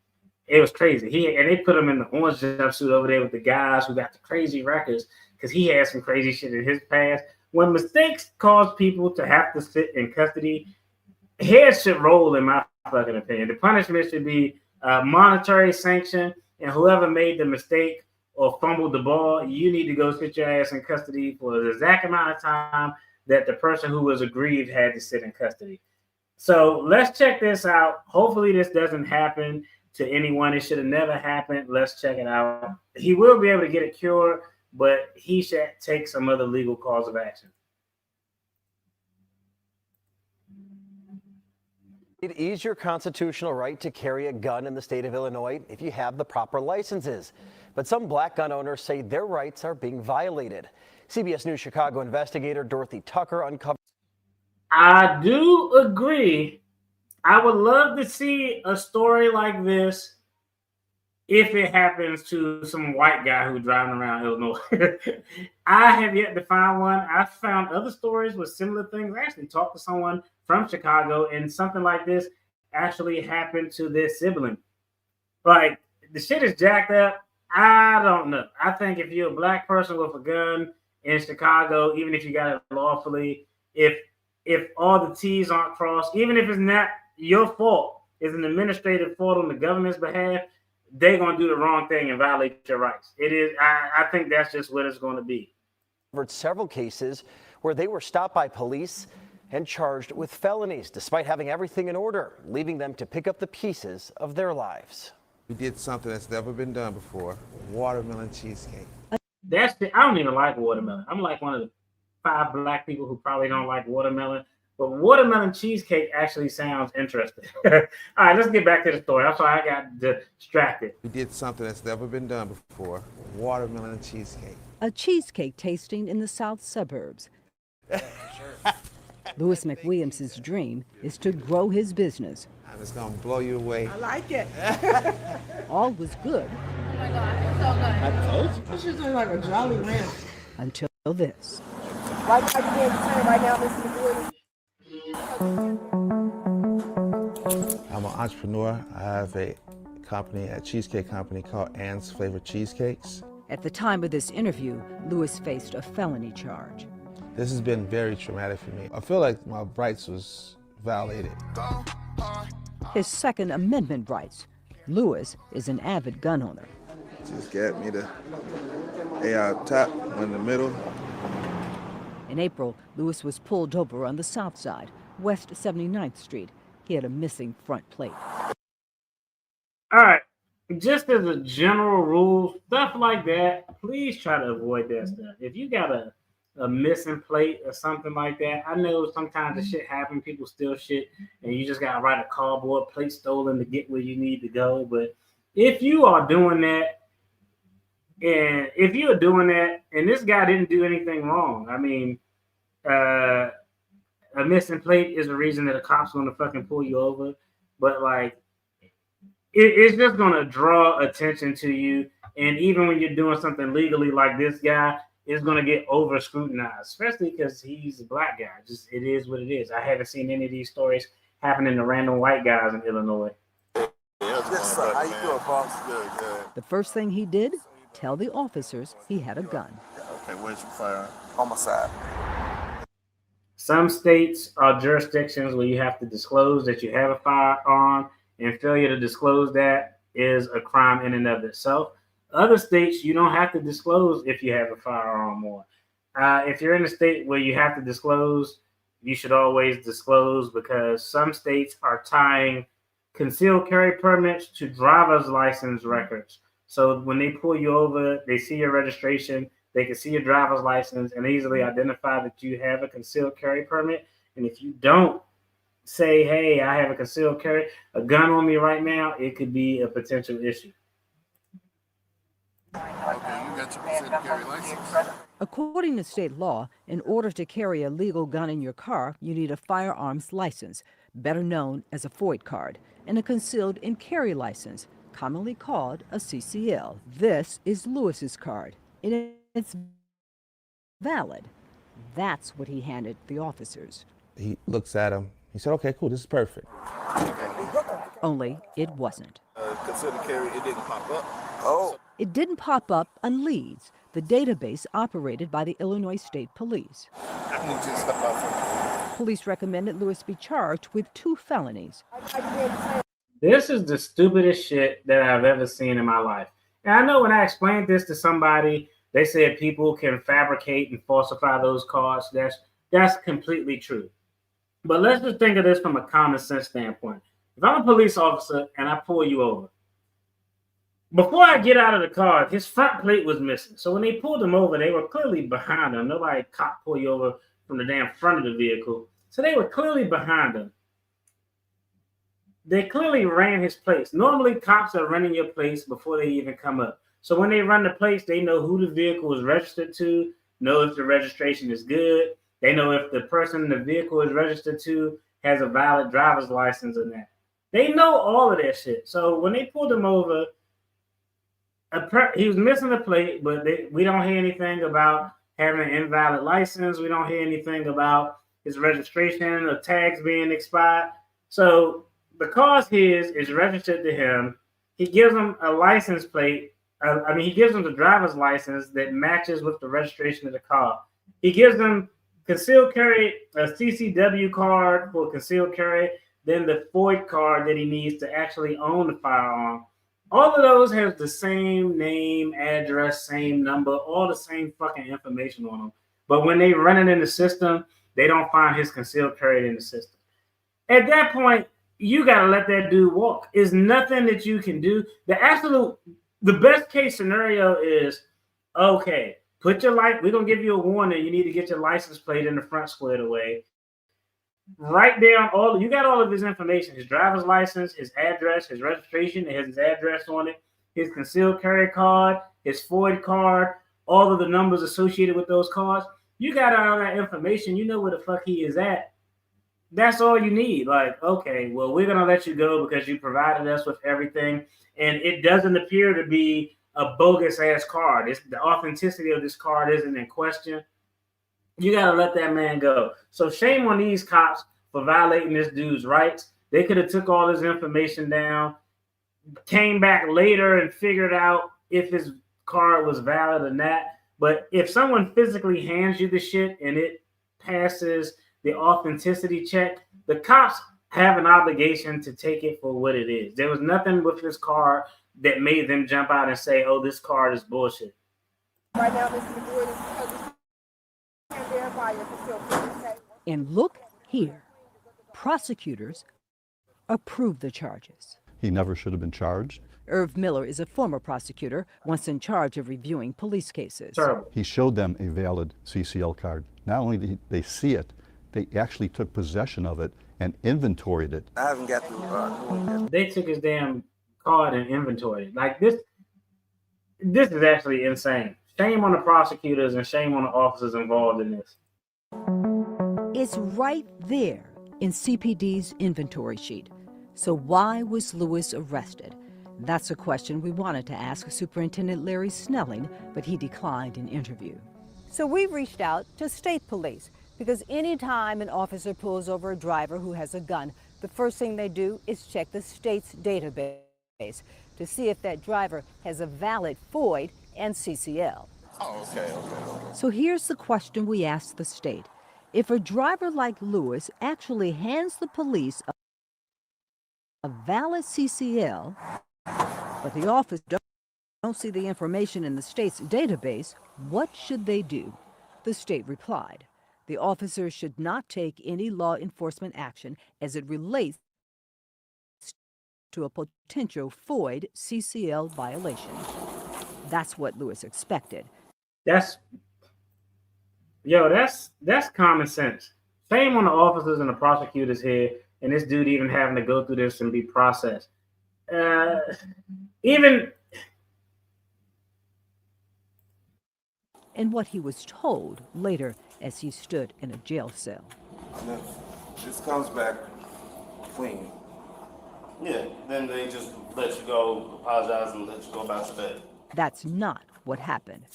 [SPEAKER 1] It was crazy. And they put him in the orange jumpsuit over there with the guys who got the crazy records because he had some crazy shit in his past. When mistakes cause people to have to sit in custody, heads should roll, in my fucking opinion. The punishment should be monetary sanction, and whoever made the mistake or fumbled the ball, you need to go sit your ass in custody for the exact amount of time that the person who was aggrieved had to sit in custody. So let's check this out. Hopefully this doesn't happen to anyone. It should have never happened. Let's check it out. He will be able to get it cured, but he should take some other legal cause of action.
[SPEAKER 15] It is your constitutional right to carry a gun in the state of Illinois if you have the proper licenses. But some black gun owners say their rights are being violated. CBS News Chicago investigator Dorothy Tucker uncovered.
[SPEAKER 1] I do agree. I would love to see a story like this if it happens to some white guy who's driving around Illinois. I have yet to find one. I've found other stories with similar things. I actually talked to someone from Chicago, and something like this actually happened to their sibling. Like, the shit is jacked up. I don't know. I think if you're a black person with a gun in Chicago, even if you got it lawfully, if all the T's aren't crossed, even if it's not your fault, it's an administrative fault on the government's behalf, they're going to do the wrong thing and violate your rights. It is. I think that's just what it's going to be.
[SPEAKER 15] Several cases where they were stopped by police and charged with felonies, despite having everything in order, leaving them to pick up the pieces of their lives.
[SPEAKER 16] We did something that's never been done before: watermelon cheesecake.
[SPEAKER 1] I don't even like watermelon. I'm like one of the 5 black people who probably don't like watermelon. But watermelon cheesecake actually sounds interesting. All right, let's get back to the story. I'm sorry, I got distracted.
[SPEAKER 16] We did something that's never been done before: watermelon cheesecake.
[SPEAKER 17] A cheesecake tasting in the south suburbs. Louis McWilliams' dream is to grow his business.
[SPEAKER 16] And it's going to blow you away.
[SPEAKER 18] I like it.
[SPEAKER 17] All was good.
[SPEAKER 18] Oh my God, it's so good. I told you. This is like a Jolly Ranch.
[SPEAKER 17] Until this.
[SPEAKER 18] Like I can't say right now, Mr.
[SPEAKER 16] I'm an entrepreneur. I have a cheesecake company called Ann's Flavored Cheesecakes.
[SPEAKER 17] At the time of this interview, Louis faced a felony charge.
[SPEAKER 16] This has been very traumatic for me. I feel like my rights was violated.
[SPEAKER 17] His Second Amendment rights. Louis is an avid gun owner.
[SPEAKER 16] Just got me the AR top, one in the middle.
[SPEAKER 17] In April, Louis was pulled over on the south side, West 79th Street. He had a missing front plate.
[SPEAKER 1] All right. Just as a general rule, stuff like that, please try to avoid that stuff. If you got a missing plate or something like that, I know sometimes the shit happens, people steal shit, and you just got to write a cardboard plate stolen to get where you need to go. But if you are doing that, and this guy didn't do anything wrong, I mean, a missing plate is the reason that a cop's going to fucking pull you over. But like, it's just going to draw attention to you. And even when you're doing something legally like this guy, it's going to get over scrutinized, especially because he's a black guy. Just, it is what it is. I haven't seen any of these stories happening to random white guys in Illinois.
[SPEAKER 19] Yes, sir. How you doing, boss? Good, good.
[SPEAKER 17] The first thing he did, tell the officers he had a gun.
[SPEAKER 19] Okay, where's your firearm? On my side.
[SPEAKER 1] Some states are jurisdictions where you have to disclose that you have a firearm, and failure to disclose that is a crime in and of itself. Other states, you don't have to disclose if you have a firearm on. If you're in a state where you have to disclose, you should always disclose, because some states are tying concealed carry permits to driver's license records. So when they pull you over, they see your registration, they can see your driver's license and easily identify that you have a concealed carry permit. And if you don't say, hey, I have a concealed carry, a gun on me right now, it could be a potential issue.
[SPEAKER 19] Okay, you got your concealed carry license?
[SPEAKER 17] According to state law, in order to carry a legal gun in your car, you need a firearms license, better known as a FOID card, and a concealed and carry license, commonly called a CCL. This is Louis's card, and it's valid. That's what he handed the officers.
[SPEAKER 16] He looks at him. He said, okay, cool, this is perfect.
[SPEAKER 17] Only it wasn't.
[SPEAKER 19] Concealed to the carrier, it didn't pop up. Oh.
[SPEAKER 17] It didn't pop up on Leads, the database operated by the Illinois State Police.
[SPEAKER 19] I need you to step out for me.
[SPEAKER 17] Police recommended Lewis be charged with 2 felonies.
[SPEAKER 1] This is the stupidest shit that I've ever seen in my life. And I know when I explained this to somebody, they said people can fabricate and falsify those cards. That's completely true. But let's just think of this from a common sense standpoint. If I'm a police officer and I pull you over, before I get out of the car, his front plate was missing. So when they pulled him over, they were clearly behind him. Nobody cop pull you over from the damn front of the vehicle. So they were clearly behind him. They clearly ran his plates. Normally, cops are running your plates before they even come up. So when they run the plates, they know who the vehicle is registered to, know if the registration is good. They know if the person the vehicle is registered to has a valid driver's license or not. They know all of that shit. So when they pulled him over, he was missing the plate, but we don't hear anything about having an invalid license. We don't hear anything about his registration or tags being expired. So the car's his, is registered to him. He gives him a license plate. He gives him the driver's license that matches with the registration of the car. He gives them concealed carry, a CCW card for concealed carry, then the FOID card that he needs to actually own the firearm. All of those have the same name, address, same number, all the same fucking information on them. But when they run it in the system, they don't find his concealed carry in the system. At that point, you got to let that dude walk. There's nothing that you can do. The best case scenario is, okay, we're going to give you a warning. You need to get your license plate in the front squared away. Write down you got all of his information, his driver's license, his address, his registration, it has his address on it, his concealed carry card, his FOID card, all of the numbers associated with those cards. You got all that information. You know where the fuck he is at. That's all you need. Like, okay, well, we're going to let you go because you provided us with everything. And it doesn't appear to be a bogus ass card. The authenticity of this card isn't in question. You got to let that man go. So shame on these cops for violating this dude's rights. They could have took all his information down, came back later and figured out if his card was valid or not. But if someone physically hands you the shit and it passes the authenticity check, the cops have an obligation to take it for what it is. There was nothing with this card that made them jump out and say, oh, this card is bullshit.
[SPEAKER 18] Right now, Mr. McGood is can't verify your facility.
[SPEAKER 17] And look here, prosecutors approved the charges.
[SPEAKER 20] He never should have been charged.
[SPEAKER 17] Irv Miller is a former prosecutor, once in charge of reviewing police cases.
[SPEAKER 20] He showed them a valid CCL card. Not only did they see it, they actually took possession of it and inventoried it.
[SPEAKER 19] I haven't got the
[SPEAKER 1] They took his damn card and inventoried it. Like this is actually insane. Shame on the prosecutors and shame on the officers involved in this.
[SPEAKER 17] It's right there in CPD's inventory sheet. So why was Lewis arrested? That's a question we wanted to ask Superintendent Larry Snelling, but he declined an interview.
[SPEAKER 21] So we've reached out to state police because anytime an officer pulls over a driver who has a gun, the first thing they do is check the state's database to see if that driver has a valid FOID and CCL.
[SPEAKER 19] Oh, okay.
[SPEAKER 17] So here's the question we asked the state. If a driver like Lewis actually hands the police a valid CCL, but the office don't see the information in the state's database, what should they do? The state replied, the officers should not take any law enforcement action as it relates to a potential FOID CCL violation. That's what Lewis expected.
[SPEAKER 1] That's common sense. Shame on the officers and the prosecutors here, and this dude even having to go through this and be processed.
[SPEAKER 17] And what he was told later as he stood in a jail cell.
[SPEAKER 19] And if this comes back clean,
[SPEAKER 22] yeah, then they just let you go, apologize, and let you go about your day.
[SPEAKER 17] That's not what happened.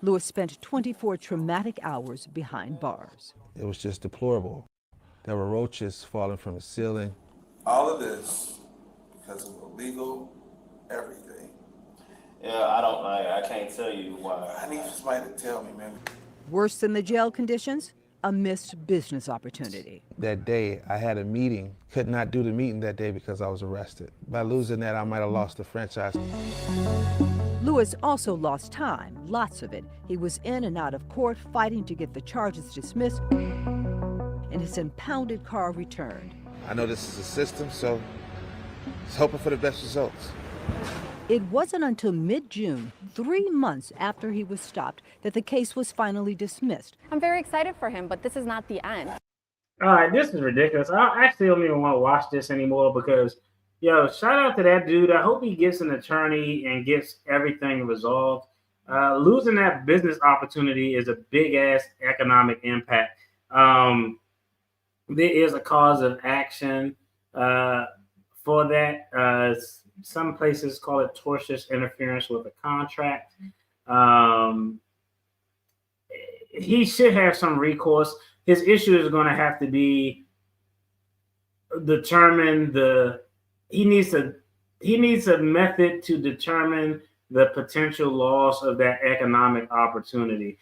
[SPEAKER 17] Lewis spent 24 traumatic hours behind bars.
[SPEAKER 16] It was just deplorable. There were roaches falling from the ceiling.
[SPEAKER 19] all of this because of illegal everything.
[SPEAKER 22] Yeah, I can't tell you why.
[SPEAKER 19] I need somebody to tell me, man.
[SPEAKER 17] Worse than the jail conditions, a missed business opportunity.
[SPEAKER 16] That day, I had a meeting. Could not do the meeting that day because I was arrested. By losing that, I might have lost the franchise.
[SPEAKER 17] Lewis also lost time, lots of it. He was in and out of court fighting to get the charges dismissed and his impounded car returned.
[SPEAKER 16] I know this is a system, so just hoping for the best results.
[SPEAKER 17] It wasn't until mid-June, 3 months after he was stopped, that the case was finally dismissed.
[SPEAKER 2] I'm very excited for him, but this is not the end.
[SPEAKER 1] All right, this is ridiculous. I actually don't even want to watch this anymore because, yo, shout out to that dude. I hope he gets an attorney and gets everything resolved. Losing that business opportunity is a big-ass economic impact. There is a cause of action for that. Some places call it tortious interference with a contract. He should have some recourse. His issue is going to have to be determine he needs a method to determine the potential loss of that economic opportunity.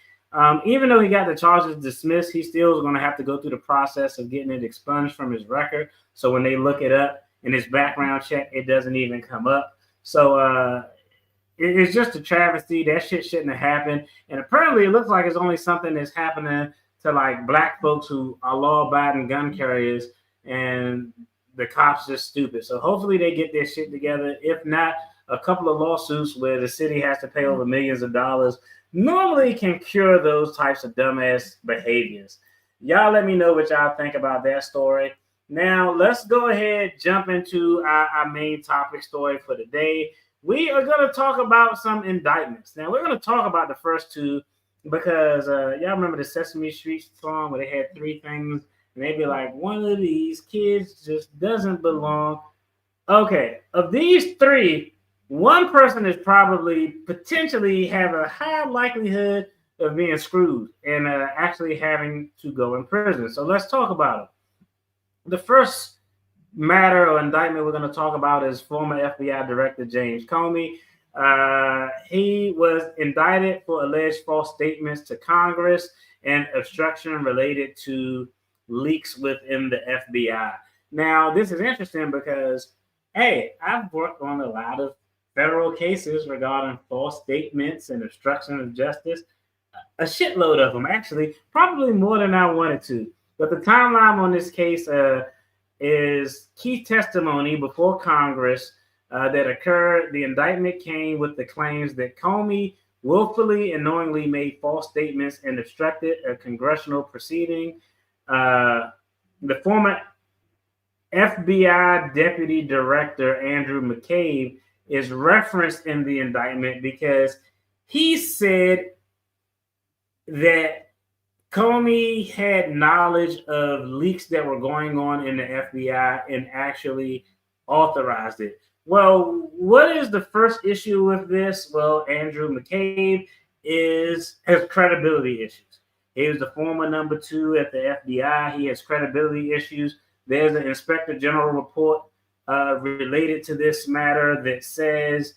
[SPEAKER 1] Even though he got the charges dismissed, he still is going to have to go through the process of getting it expunged from his record. So when they look it up in his background check, it doesn't even come up. So it's just a travesty. That shit shouldn't have happened. And apparently it looks like it's only something that's happening to like black folks who are law-abiding gun carriers, and the cops just stupid. So hopefully they get their shit together. If not, a couple of lawsuits where the city has to pay over millions of dollars normally can cure those types of dumbass behaviors. Y'all let me know what y'all think about that story. Now, let's go ahead, jump into our main topic story for the day. We are going to talk about some indictments. Now, we're going to talk about the first two because y'all remember the Sesame Street song where they had three things, and they'd be like, one of these kids just doesn't belong. Okay, of these three, one person is probably potentially have a high likelihood of being screwed and actually having to go in prison. So let's talk about it. The first matter or indictment we're going to talk about is former FBI Director James Comey. He was indicted for alleged false statements to Congress and obstruction related to leaks within the FBI. Now, this is interesting because, hey, I've worked on a lot of federal cases regarding false statements and obstruction of justice. A shitload of them, actually, probably more than I wanted to. But the timeline on this case is key testimony before Congress that occurred. The indictment came with the claims that Comey willfully and knowingly made false statements and obstructed a congressional proceeding. The former FBI Deputy Director Andrew McCabe is referenced in the indictment because he said that Comey had knowledge of leaks that were going on in the FBI and actually authorized it. Well, what is the first issue with this? Well, Andrew McCabe has credibility issues. He was the former number 2 at the FBI. He has credibility issues. There's an Inspector General report related to this matter that says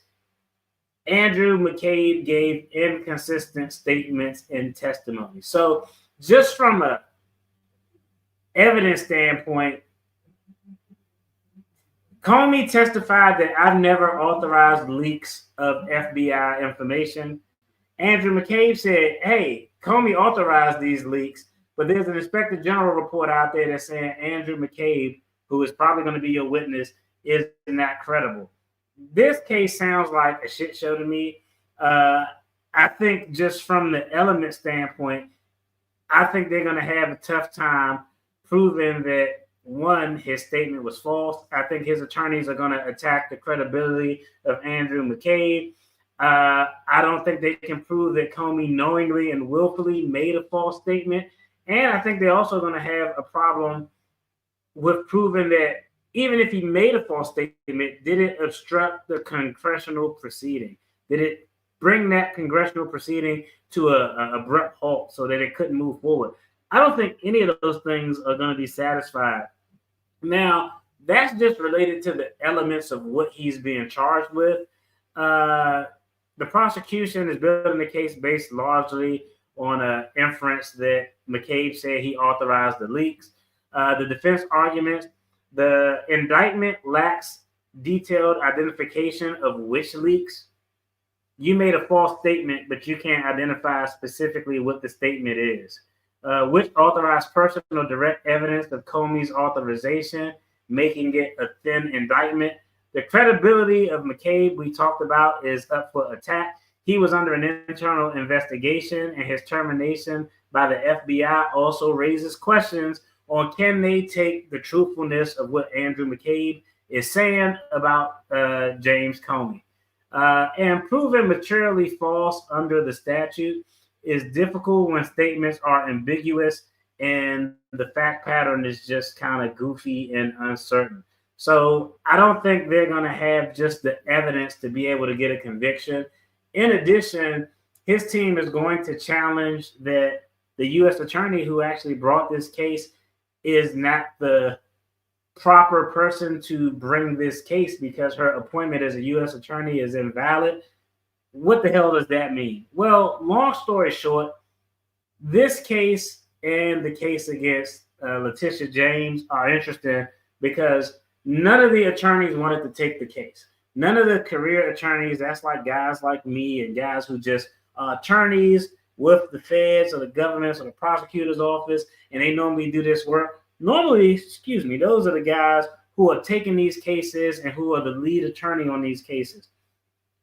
[SPEAKER 1] Andrew McCabe gave inconsistent statements and testimony. So just from an evidence standpoint, Comey testified that I've never authorized leaks of FBI information. Andrew McCabe said, hey, Comey authorized these leaks, but there's an Inspector General report out there that's saying Andrew McCabe, who is probably going to be your witness, is not credible. This case sounds like a shit show to me. I think just from the element standpoint, I think they're going to have a tough time proving that, one, his statement was false. I think his attorneys are going to attack the credibility of Andrew McCabe. I don't think they can prove that Comey knowingly and willfully made a false statement. And I think they're also going to have a problem with proving that even if he made a false statement, did it obstruct the congressional proceeding? Did it bring that congressional proceeding to a abrupt halt so that it couldn't move forward? I don't think any of those things are going to be satisfied. Now, that's just related to the elements of what he's being charged with. The prosecution is building the case based largely on an inference that McCabe said he authorized the leaks. The defense arguments, the indictment lacks detailed identification of which leaks. You made a false statement, but you can't identify specifically what the statement is. Which authorized personal direct evidence of Comey's authorization, making it a thin indictment. The credibility of McCabe, we talked about, is up for attack. He was under an internal investigation, and his termination by the FBI also raises questions on can they take the truthfulness of what Andrew McCabe is saying about James Comey. And proven materially false under the statute is difficult when statements are ambiguous and the fact pattern is just kind of goofy and uncertain. So I don't think they're going to have just the evidence to be able to get a conviction. In addition, his team is going to challenge that the U.S. attorney who actually brought this case is not the proper person to bring this case because her appointment as a U.S. attorney is invalid. What the hell does that mean? Well, long story short, this case and the case against Letitia James are interesting because none of the attorneys wanted to take the case. None of the career attorneys, that's like guys like me and guys who just are attorneys with the feds or the government or the prosecutor's office, and they normally do this work. Normally, those are the guys who are taking these cases and who are the lead attorney on these cases.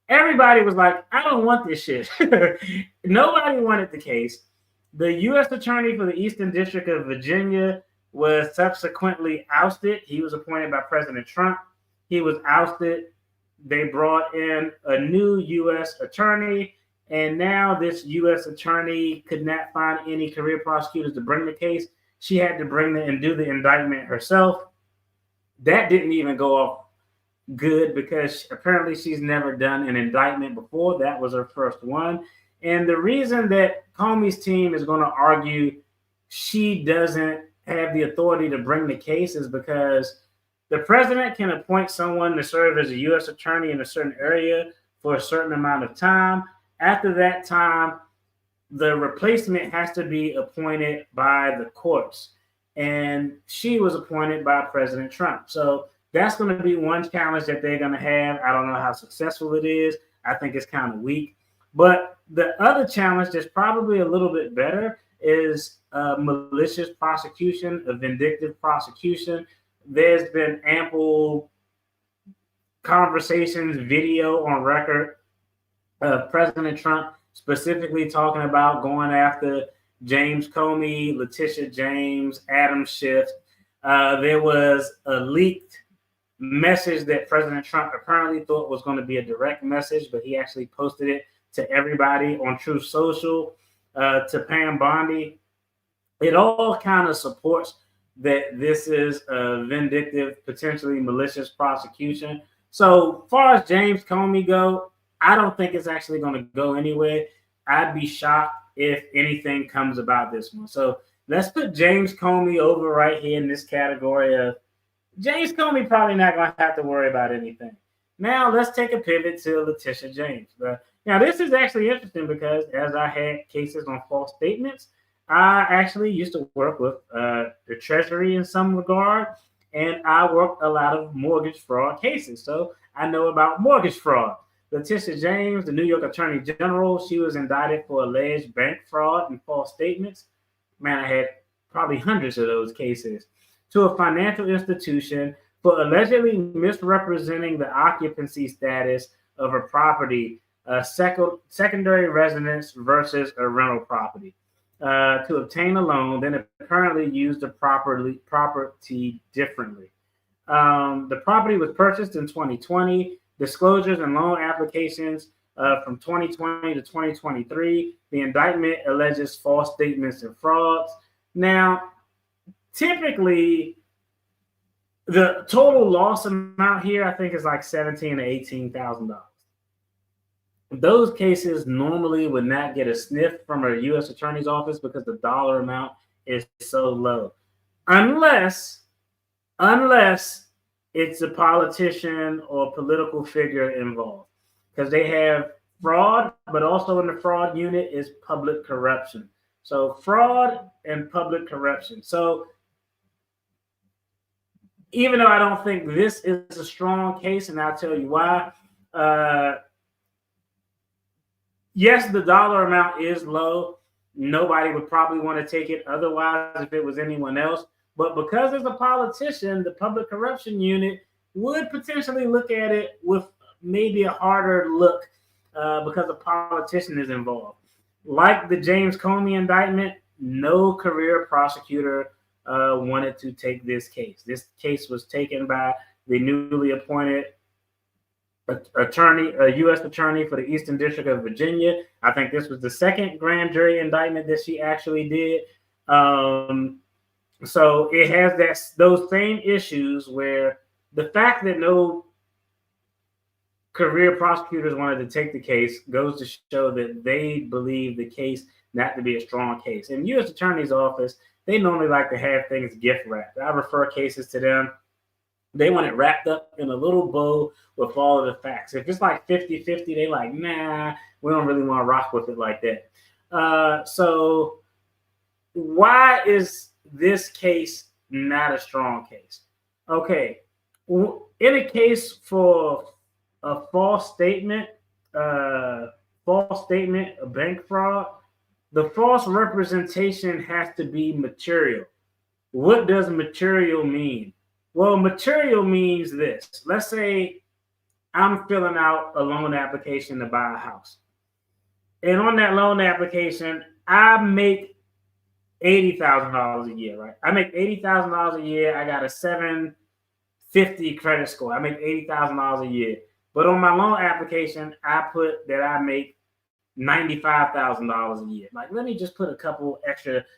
[SPEAKER 1] Everybody was like, I don't want this shit. Nobody wanted the case. The U.S. attorney for the Eastern District of Virginia was subsequently ousted. He was appointed by President Trump. He was ousted. They brought in a new U.S. attorney, and now this U.S. attorney could not find any career prosecutors to bring the case. She had to bring and do the indictment herself. That didn't even go off good because apparently she's never done an indictment before. That was her first one. And the reason that Comey's team is going to argue she doesn't have the authority to bring the case is because the president can appoint someone to serve as a U.S. attorney in a certain area for a certain amount of time. After that time, the replacement has to be appointed by the courts. And she was appointed by President Trump. So that's going to be one challenge that they're going to have. I don't know how successful it is. I think it's kind of weak. But the other challenge that's probably a little bit better is malicious prosecution, a vindictive prosecution. There's been ample conversations, video on record of President Trump specifically talking about going after James Comey, Letitia James, Adam Schiff. There was a leaked message that President Trump apparently thought was going to be a direct message, but he actually posted it to everybody on Truth Social, to Pam Bondi. It all kind of supports that this is a vindictive, potentially malicious prosecution. So far as James Comey go, I don't think it's actually going to go anywhere. I'd be shocked if anything comes about this one. So let's put James Comey over right here in this category of James Comey probably not going to have to worry about anything. Now let's take a pivot to Letitia James. Now this is actually interesting because as I had cases on false statements, I actually used to work with the Treasury in some regard, and I worked a lot of mortgage fraud cases. So I know about mortgage fraud. Letitia James, the New York Attorney General, she was indicted for alleged bank fraud and false statements. Man, I had probably hundreds of those cases. To a financial institution for allegedly misrepresenting the occupancy status of a property, a secondary residence versus a rental property, to obtain a loan, then apparently used the property differently. The property was purchased in 2020. Disclosures and loan applications from 2020 to 2023. The indictment alleges false statements and frauds. Now, typically, the total loss amount here, I think, is like $17,000 to $18,000. Those cases normally would not get a sniff from a U.S. attorney's office because the dollar amount is so low, unless it's a politician or political figure involved. because they have fraud, but also in the fraud unit is public corruption. So fraud and public corruption. So even though I don't think this is a strong case, and I'll tell you why. Yes, the dollar amount is low. Nobody would probably want to take it otherwise if it was anyone else. But because it's a politician, the public corruption unit would potentially look at it with maybe a harder look because a politician is involved. Like the James Comey indictment, no career prosecutor wanted to take this case. This case was taken by the newly appointed attorney, a U.S. attorney for the Eastern District of Virginia. I think this was the second grand jury indictment that she actually did. So it has those same issues where the fact that no career prosecutors wanted to take the case goes to show that they believe the case not to be a strong case. In U.S. Attorney's Office, they normally like to have things gift wrapped. I refer cases to them. They want it wrapped up in a little bow with all of the facts. If it's like 50-50, they like, nah, we don't really want to rock with it like that. So why is this case not a strong case? Okay, in a case for a false statement, a bank fraud, the false representation has to be material. What does material mean? Well, material means this. Let's say I'm filling out a loan application to buy a house. And on that loan application, I make $80,000 a year, right? I make $80,000 a year. I got a 750 credit score. I make $80,000 a year. But on my loan application, I put that I make $95,000 a year. Like, let me just put a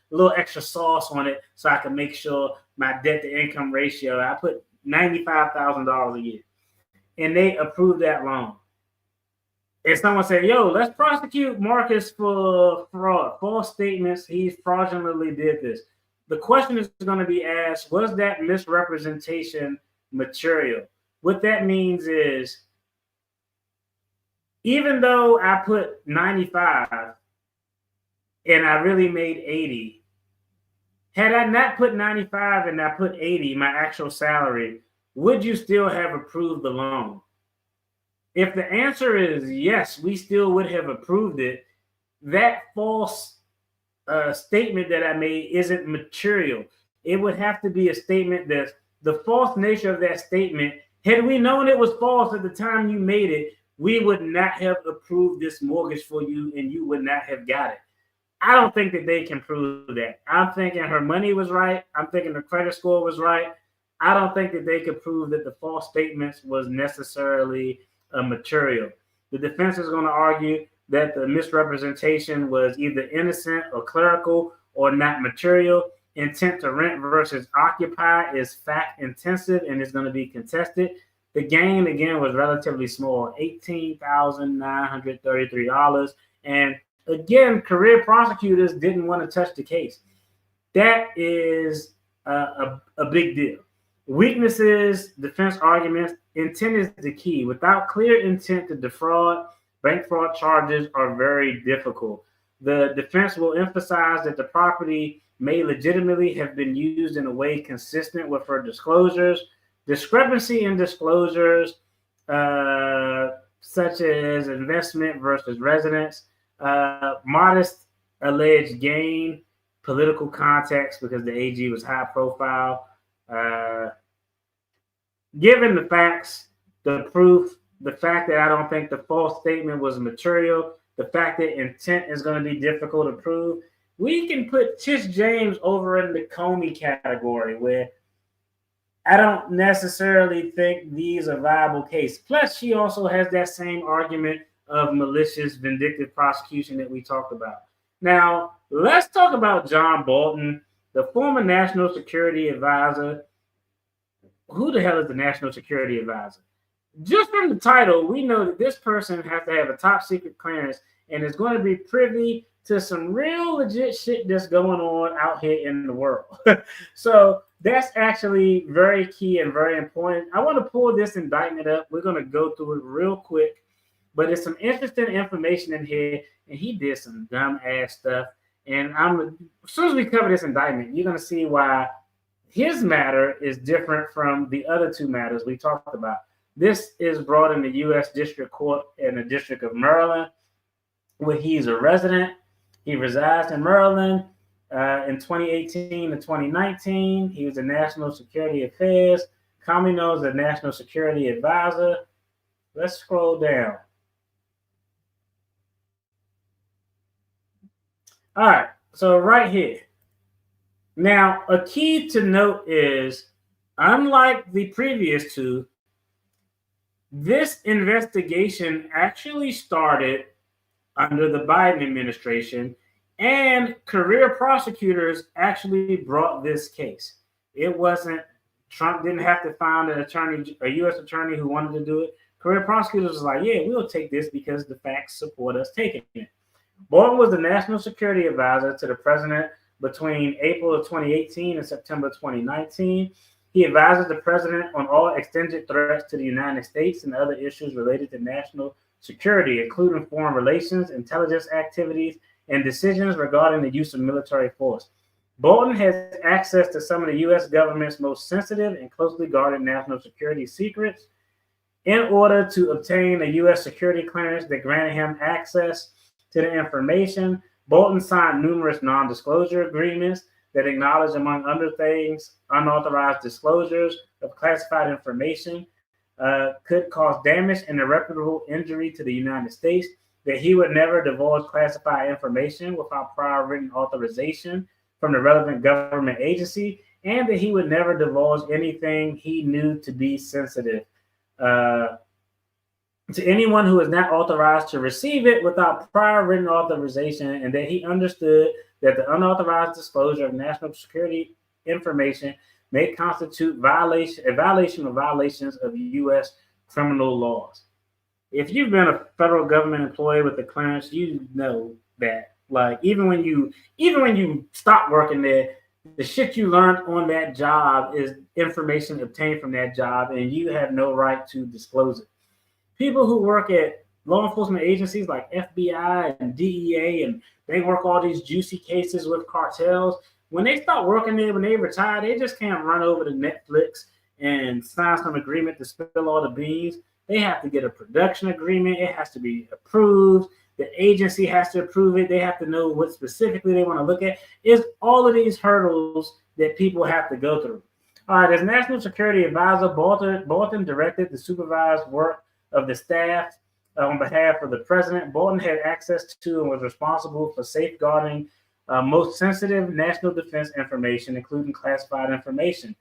[SPEAKER 1] little extra sauce on it so I can make sure my debt to income ratio, I put $95,000 a year. And they approve that loan. And someone said, yo, let's prosecute Marcus for fraud, false statements. He fraudulently did this. The question is going to be asked, was that misrepresentation material? What that means is, even though I put 95 and I really made 80, had I not put 95 and I put 80, my actual salary, would you still have approved the loan? If the answer is yes, we still would have approved it. That false statement that I made isn't material. It would have to be a statement that the false nature of that statement, had we known it was false at the time you made it, we would not have approved this mortgage for you and you would not have got it. I don't think that they can prove that. I'm thinking her money was right. I'm thinking her credit score was right. I don't think that they could prove that the false statements was necessarily material. The defense is going to argue that the misrepresentation was either innocent or clerical or not material. Intent to rent versus occupy is fact intensive and is going to be contested. The gain, again, was relatively small, $18,933. And again, career prosecutors didn't want to touch the case. That is a big deal. Weaknesses, defense arguments, intent is the key. Without clear intent to defraud, bank fraud charges are very difficult. The defense will emphasize that the property may legitimately have been used in a way consistent with her disclosures. Discrepancy in disclosures, such as investment versus residence, modest alleged gain, political context because the AG was high profile. Given the facts, the proof, the fact that I don't think the false statement was material, the fact that intent is going to be difficult to prove, we can put Tish James over in the Comey category where I don't necessarily think these are viable case. Plus, she also has that same argument of malicious, vindictive prosecution that we talked about. Now, let's talk about John Bolton, the former National Security Advisor. Who the hell is the National Security Advisor? Just from the title, we know that this person has to have a top secret clearance and is going to be privy to some real legit shit that's going on out here in the world. So that's actually very key and very important. I want to pull this indictment up. We're going to go through it real quick. but there's some interesting information in here, and he did some dumb ass stuff. And as soon as we cover this indictment, you're gonna see why his matter is different from the other two matters we talked about. This is brought in the U.S. District Court in the District of Maryland, where he's a resident. He resides in Maryland. In 2018 to 2019, he was a National Security Affairs. Commonly known as a National Security Advisor. Let's scroll down. All right, so right here. Now, a key to note is, unlike the previous two, this investigation actually started under the Biden administration, and career prosecutors actually brought this case. It wasn't, Trump didn't have to find a U.S. attorney who wanted to do it. Career prosecutors was like, yeah, we'll take this because the facts support us taking it. Bolton was the National Security Advisor to the president between April of 2018 and September 2019. He advises the president on all extended threats to the United States and other issues related to national security, including foreign relations, intelligence activities, and decisions regarding the use of military force. Bolton has access to some of the U.S. government's most sensitive and closely guarded national security secrets. In order to obtain a U.S. security clearance that granted him access to the information, Bolton signed numerous non-disclosure agreements that acknowledge, among other things, unauthorized disclosures of classified information could cause damage and irreparable injury to the United States, that he would never divulge classified information without prior written authorization from the relevant government agency, and that he would never divulge anything he knew to be sensitive to anyone who is not authorized to receive it without prior written authorization, and that he understood that the unauthorized disclosure of national security information may constitute violation of violations of U.S. criminal laws. If you've been a federal government employee with a clearance, you know that. Like, even when you stop working there, the shit you learned on that job is information obtained from that job, and you have no right to disclose it. People who work at law enforcement agencies like FBI and DEA, and they work all these juicy cases with cartels, when they start working there, when they retire, they just can't run over to Netflix and sign some agreement to spill all the beans. They have to get a production agreement. It has to be approved. The agency has to approve it. They have to know what specifically they want to look at. It's all of these hurdles that people have to go through. All right, as National Security Advisor, Bolton directed the supervised work of the staff on behalf of the president. Bolton had access to and was responsible for safeguarding most sensitive national defense information, including classified information.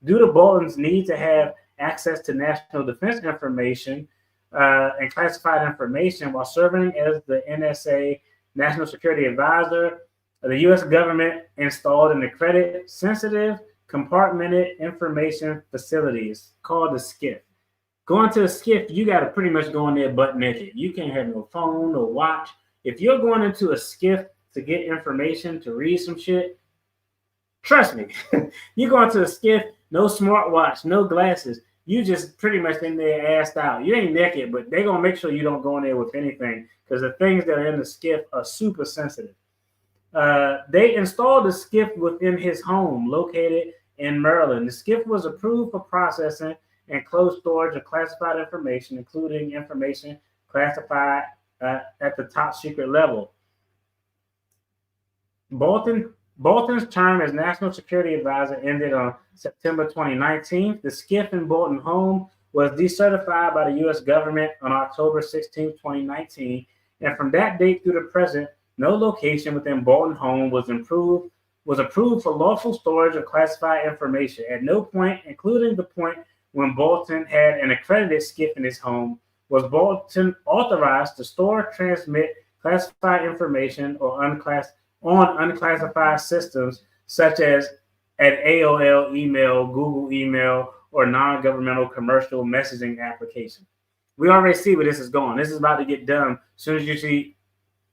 [SPEAKER 1] Due to Bolton's need to have access to national defense information and classified information while serving as the NSA National Security Advisor, the U.S. government installed an accredited sensitive compartmented information facilities called the SCIF. Going to a SCIF, you got to pretty much go in there butt naked. You can't have no phone, no watch. If you're going into a SCIF to get information, to read some shit, trust me, you go into a SCIF, no smartwatch, no glasses. You just pretty much in there assed out. You ain't naked, but they're going to make sure you don't go in there with anything because the things that are in the SCIF are super sensitive. They installed the SCIF within his home located in Maryland. The SCIF was approved for processing and closed storage of classified information, including information classified at the top secret level. Bolton's term as National Security Advisor ended on September 2019. The SCIF in Bolton home was decertified by the U.S. government on October 16, 2019, and from that date through the present, no location within Bolton home was approved for lawful storage of classified information. At no point, including the point when Bolton had an accredited SCIF in his home, was Bolton authorized to store, transmit classified information or on unclassified systems such as at AOL email, Google email, or non-governmental commercial messaging application. We already see where this is going. This is about to get done as soon as you see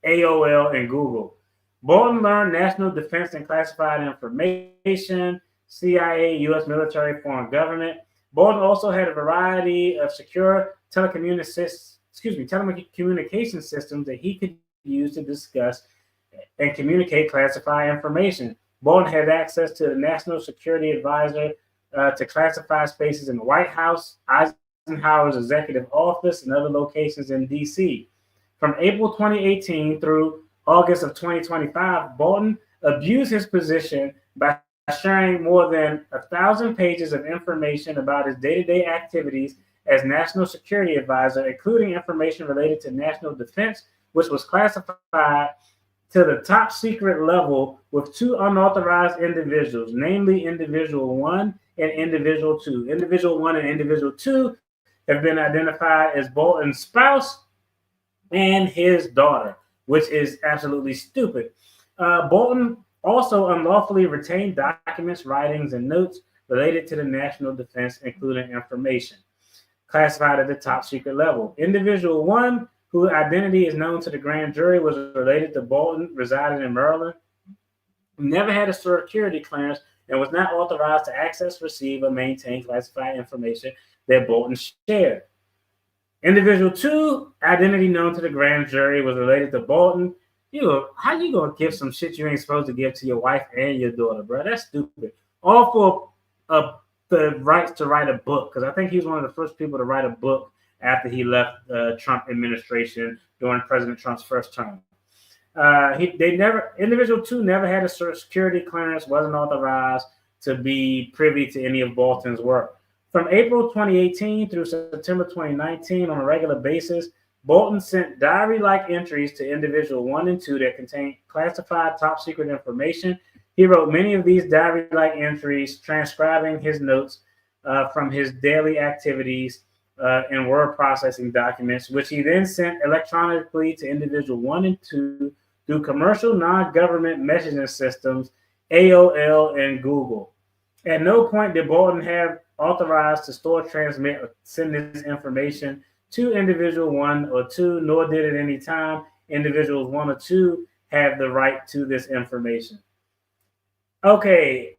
[SPEAKER 1] AOL and Google. Bolton learned national defense and classified information, CIA, U.S. military, foreign government. Bolton also had a variety of secure telecommunications telecommunication systems that he could use to discuss and communicate classified information. Bolton had access to the National Security Advisor to classify spaces in the White House, Eisenhower's executive office, and other locations in D.C. From April 2018 through August of 2025, Bolton abused his position by sharing more than 1,000 pages of information about his day-to-day activities as National Security Advisor, including information related to national defense, which was classified to the top secret level with two unauthorized individuals, namely Individual 1 and Individual 2. Individual 1 and Individual 2 have been identified as Bolton's spouse and his daughter, which is absolutely stupid. Bolton also unlawfully retained documents, writings, and notes related to the national defense, including information classified at the top secret level. Individual 1, whose identity is known to the grand jury, was related to Bolton, resided in Maryland, never had a security clearance, and was not authorized to access, receive, or maintain classified information that Bolton shared. Individual 2, identity known to the grand jury, was related to Bolton. How you gonna give some shit you ain't supposed to give to your wife and your daughter, bro? That's stupid. All for the rights to write a book, because I think he was one of the first people to write a book after he left the Trump administration during President Trump's first term. Individual 2 never had a security clearance, wasn't authorized to be privy to any of Bolton's work. From April 2018 through September 2019, on a regular basis, Bolton sent diary-like entries to Individual 1 and 2 that contained classified top-secret information. He wrote many of these diary-like entries, transcribing his notes from his daily activities in word processing documents, which he then sent electronically to Individual 1 and 2 through commercial non-government messaging systems, AOL and Google. At no point did Bolton have authorized to store, transmit, or send this information to Individual 1 or 2, nor did at any time Individuals 1 or 2 have the right to this information. Okay.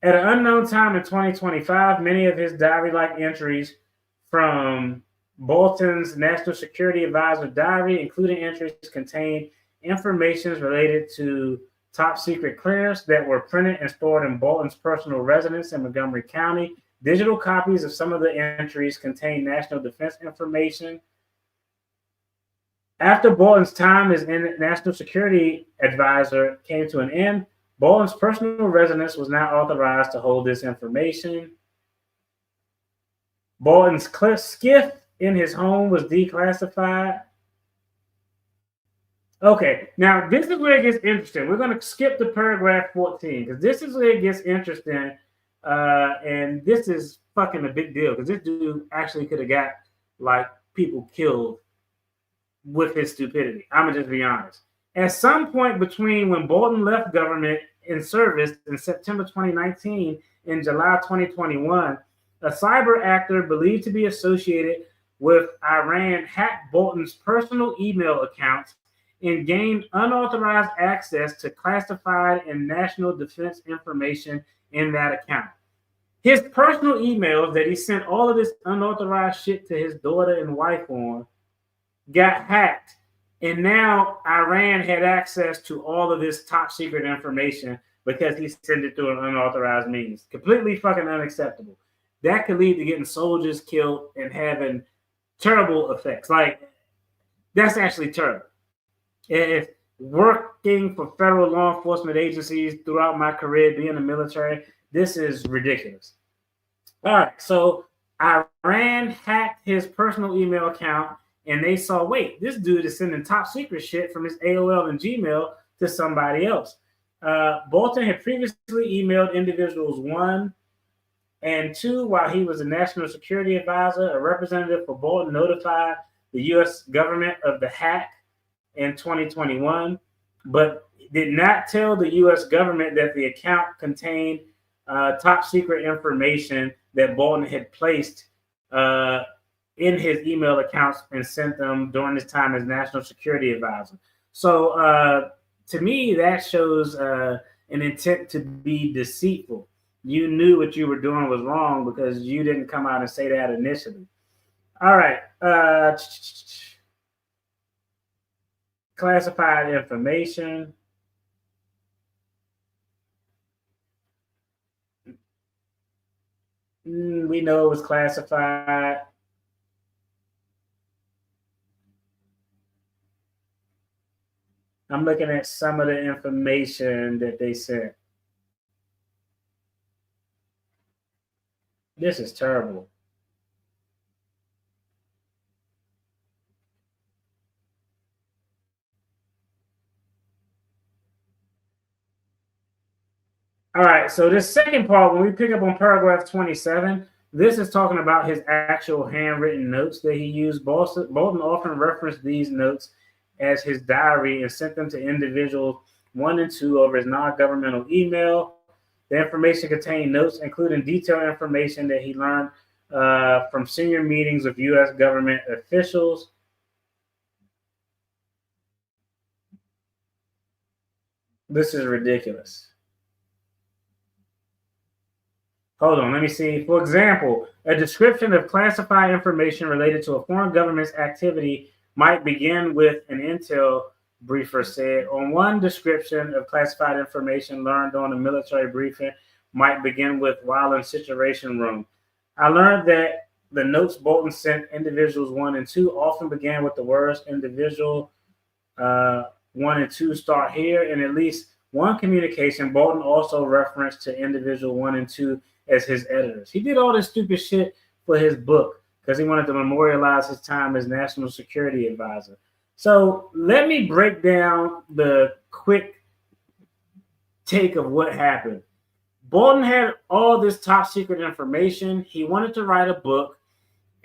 [SPEAKER 1] At an unknown time in 2025, many of his diary-like entries from Bolton's National Security Advisor diary, including entries contained information related to top secret clearance that were printed and stored in Bolton's personal residence in Montgomery County. Digital copies of some of the entries contain national defense information. After Bolton's time as National Security Advisor came to an end, Bolton's personal residence was not authorized to hold this information. Bolton's skiff in his home was declassified. Okay, now this is where it gets interesting. We're going to skip to paragraph 14 because this is where it gets interesting. And this is fucking a big deal because this dude actually could have got like people killed with his stupidity. I'm gonna just be honest. At some point between when Bolton left government in service in September 2019 and July 2021, a cyber actor believed to be associated with Iran hacked Bolton's personal email accounts and gained unauthorized access to classified and national defense information in that account. His personal emails that he sent all of this unauthorized shit to his daughter and wife on got hacked. And now Iran had access to all of this top secret information because he sent it through an unauthorized means. Completely fucking unacceptable. That could lead to getting soldiers killed and having terrible effects. Like, that's actually terrible. If working for federal law enforcement agencies throughout my career, being in the military, this is ridiculous. All right, so Iran hacked his personal email account, and they saw, wait, this dude is sending top secret shit from his AOL and Gmail to somebody else. Bolton had previously emailed Individuals 1 and 2 while he was a National Security Advisor. A representative for Bolton notified the U.S. government of the hack in 2021, but did not tell the U.S. government that the account contained top secret information that Bolton had placed in his email accounts and sent them during his time as National Security Advisor. So to me, that shows an intent to be deceitful. You knew what you were doing was wrong because you didn't come out and say that initially. All right. Classified information. We know it was classified. I'm looking at some of the information that they sent. This is terrible. All right, so this second part, when we pick up on paragraph 27, this is talking about his actual handwritten notes that he used. Bolton often referenced these notes as his diary and sent them to individuals 1 and 2 over his non-governmental email. The information contained notes, including detailed information that he learned from senior meetings of U.S. government officials. This is ridiculous. Hold on, let me see. For example, a description of classified information related to a foreign government's activity might begin with an intel briefer said. On one description of classified information learned on a military briefing might begin with while in situation room. I learned that the notes Bolton sent individuals 1 and 2 often began with the words individual 1 and 2 start here. In at least one communication, Bolton also referenced to individual 1 and 2 as his editors. He did all this stupid shit for his book because he wanted to memorialize his time as national security advisor. So let me break down the quick take of what happened. Bolton had all this top secret information. He wanted to write a book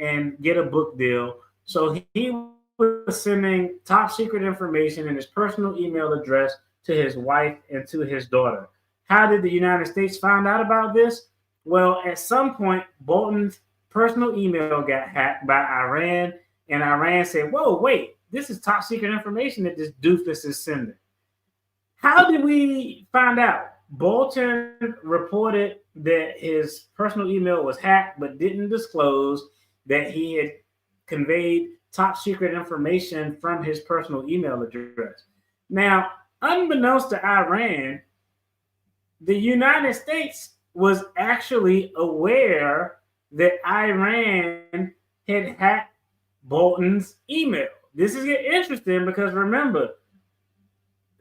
[SPEAKER 1] and get a book deal. So he was sending top secret information in his personal email address to his wife and to his daughter. How did the United States find out about this? Well, at some point, Bolton's personal email got hacked by Iran, and Iran said, whoa, wait, this is top secret information that this doofus is sending. How did we find out? Bolton reported that his personal email was hacked, but didn't disclose that he had conveyed top secret information from his personal email address. Now, unbeknownst to Iran, the United States was actually aware that Iran had hacked Bolton's email. This is interesting because remember,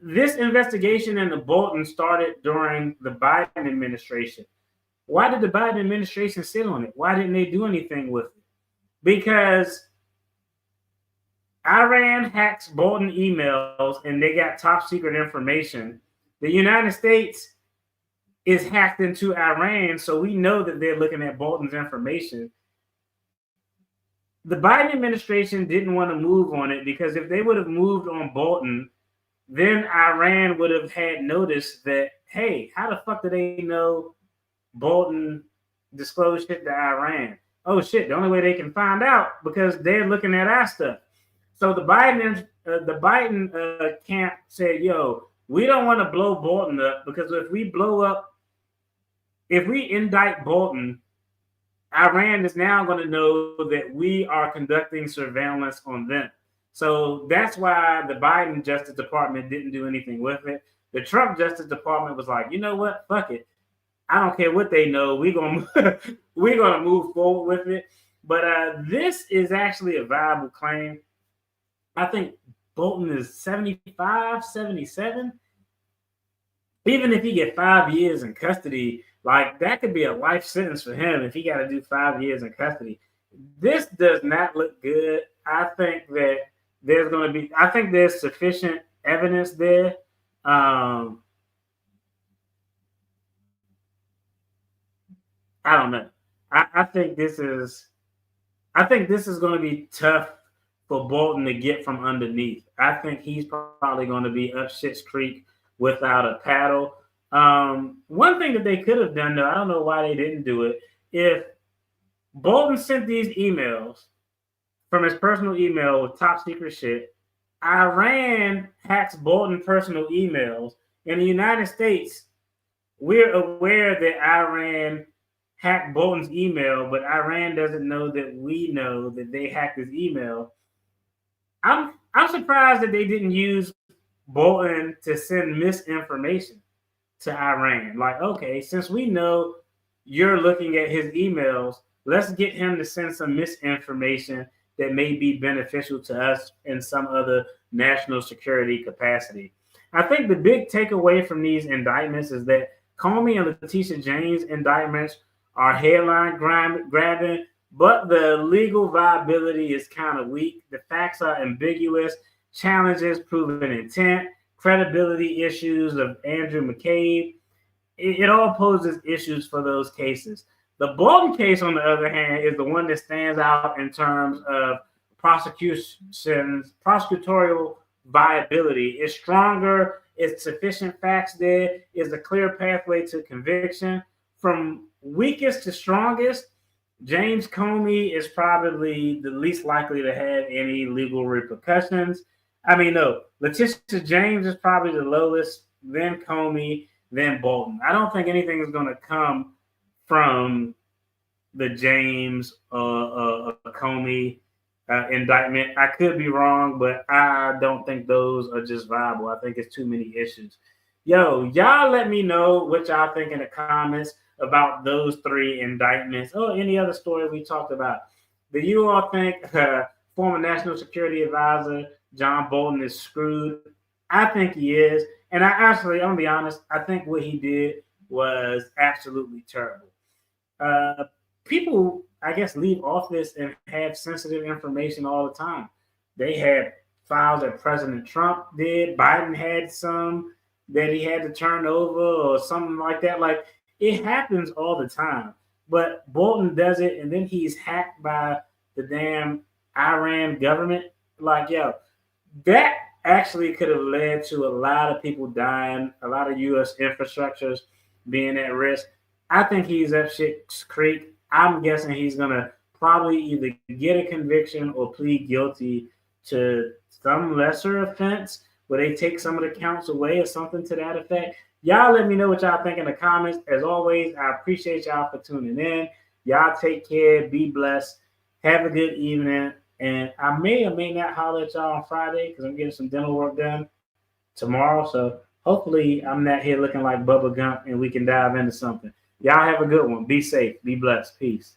[SPEAKER 1] this investigation into Bolton started during the Biden administration. Why did the Biden administration sit on it? Why didn't they do anything with it? Because Iran hacks Bolton emails and they got top secret information. The United States is hacked into Iran, so we know that they're looking at Bolton's information. The Biden administration didn't want to move on it because if they would have moved on Bolton, then Iran would have had notice that, hey, how the fuck do they know Bolton disclosed shit to Iran? Oh shit, the only way they can find out because they're looking at our stuff. So the Biden camp said, yo, we don't want to blow Bolton up because if we indict Bolton, Iran is now going to know that we are conducting surveillance on them. So that's why the Biden Justice Department didn't do anything with it. The Trump Justice Department was like, you know what? Fuck it. I don't care what they know. We're gonna move forward with it. But this is actually a viable claim. I think Bolton is 75, 77. Even if he get 5 years in custody, like that could be a life sentence for him if he got to do 5 years in custody. This does not look good. I think that there's sufficient evidence there. I don't know. I think this is going to be tough for Bolton to get from underneath. I think he's probably going to be up shit's creek without a paddle. One thing that they could have done, though, I don't know why they didn't do it. If Bolton sent these emails from his personal email with top secret shit, Iran hacks Bolton's personal emails. In the United States, we're aware that Iran hacked Bolton's email, but Iran doesn't know that we know that they hacked his email. I'm surprised that they didn't use Bolton to send misinformation to Iran. Like, okay, since we know you're looking at his emails, let's get him to send some misinformation that may be beneficial to us in some other national security capacity. I think the big takeaway from these indictments is that Comey and Letitia James indictments are headline grabbing, but the legal viability is kind of weak. The facts are ambiguous, challenges proven intent, credibility issues of Andrew McCabe. It all poses issues for those cases. The Bolton case, on the other hand, is the one that stands out in terms of prosecutorial viability. It's stronger, it's sufficient facts there, it's a clear pathway to conviction. From weakest to strongest, James Comey is probably the least likely to have any legal repercussions. I mean, no, Letitia James is probably the lowest, then Comey, then Bolton. I don't think anything is going to come from the James Comey indictment. I could be wrong, but I don't think those are just viable. I think it's too many issues. Yo, y'all let me know what y'all think in the comments about those three indictments or any other story we talked about. Do you all think former National Security Advisor John Bolton is screwed? I think he is. And I'm gonna be honest, I think what he did was absolutely terrible. People, I guess, leave office and have sensitive information all the time. They had files that President Trump did. Biden had some that he had to turn over or something like that. Like, it happens all the time. But Bolton does it, and then he's hacked by the damn Iran government. Like, yo, that actually could have led to a lot of people dying, a lot of U.S. infrastructures being at risk. I think he's up shit's creek. I'm guessing he's going to probably either get a conviction or plead guilty to some lesser offense where they take some of the counts away or something to that effect. Y'all let me know what y'all think in the comments. As always, I appreciate y'all for tuning in. Y'all take care. Be blessed. Have a good evening. And I may or may not holler at y'all on Friday because I'm getting some dental work done tomorrow. So hopefully I'm not here looking like Bubba Gump and we can dive into something. Y'all have a good one. Be safe. Be blessed. Peace.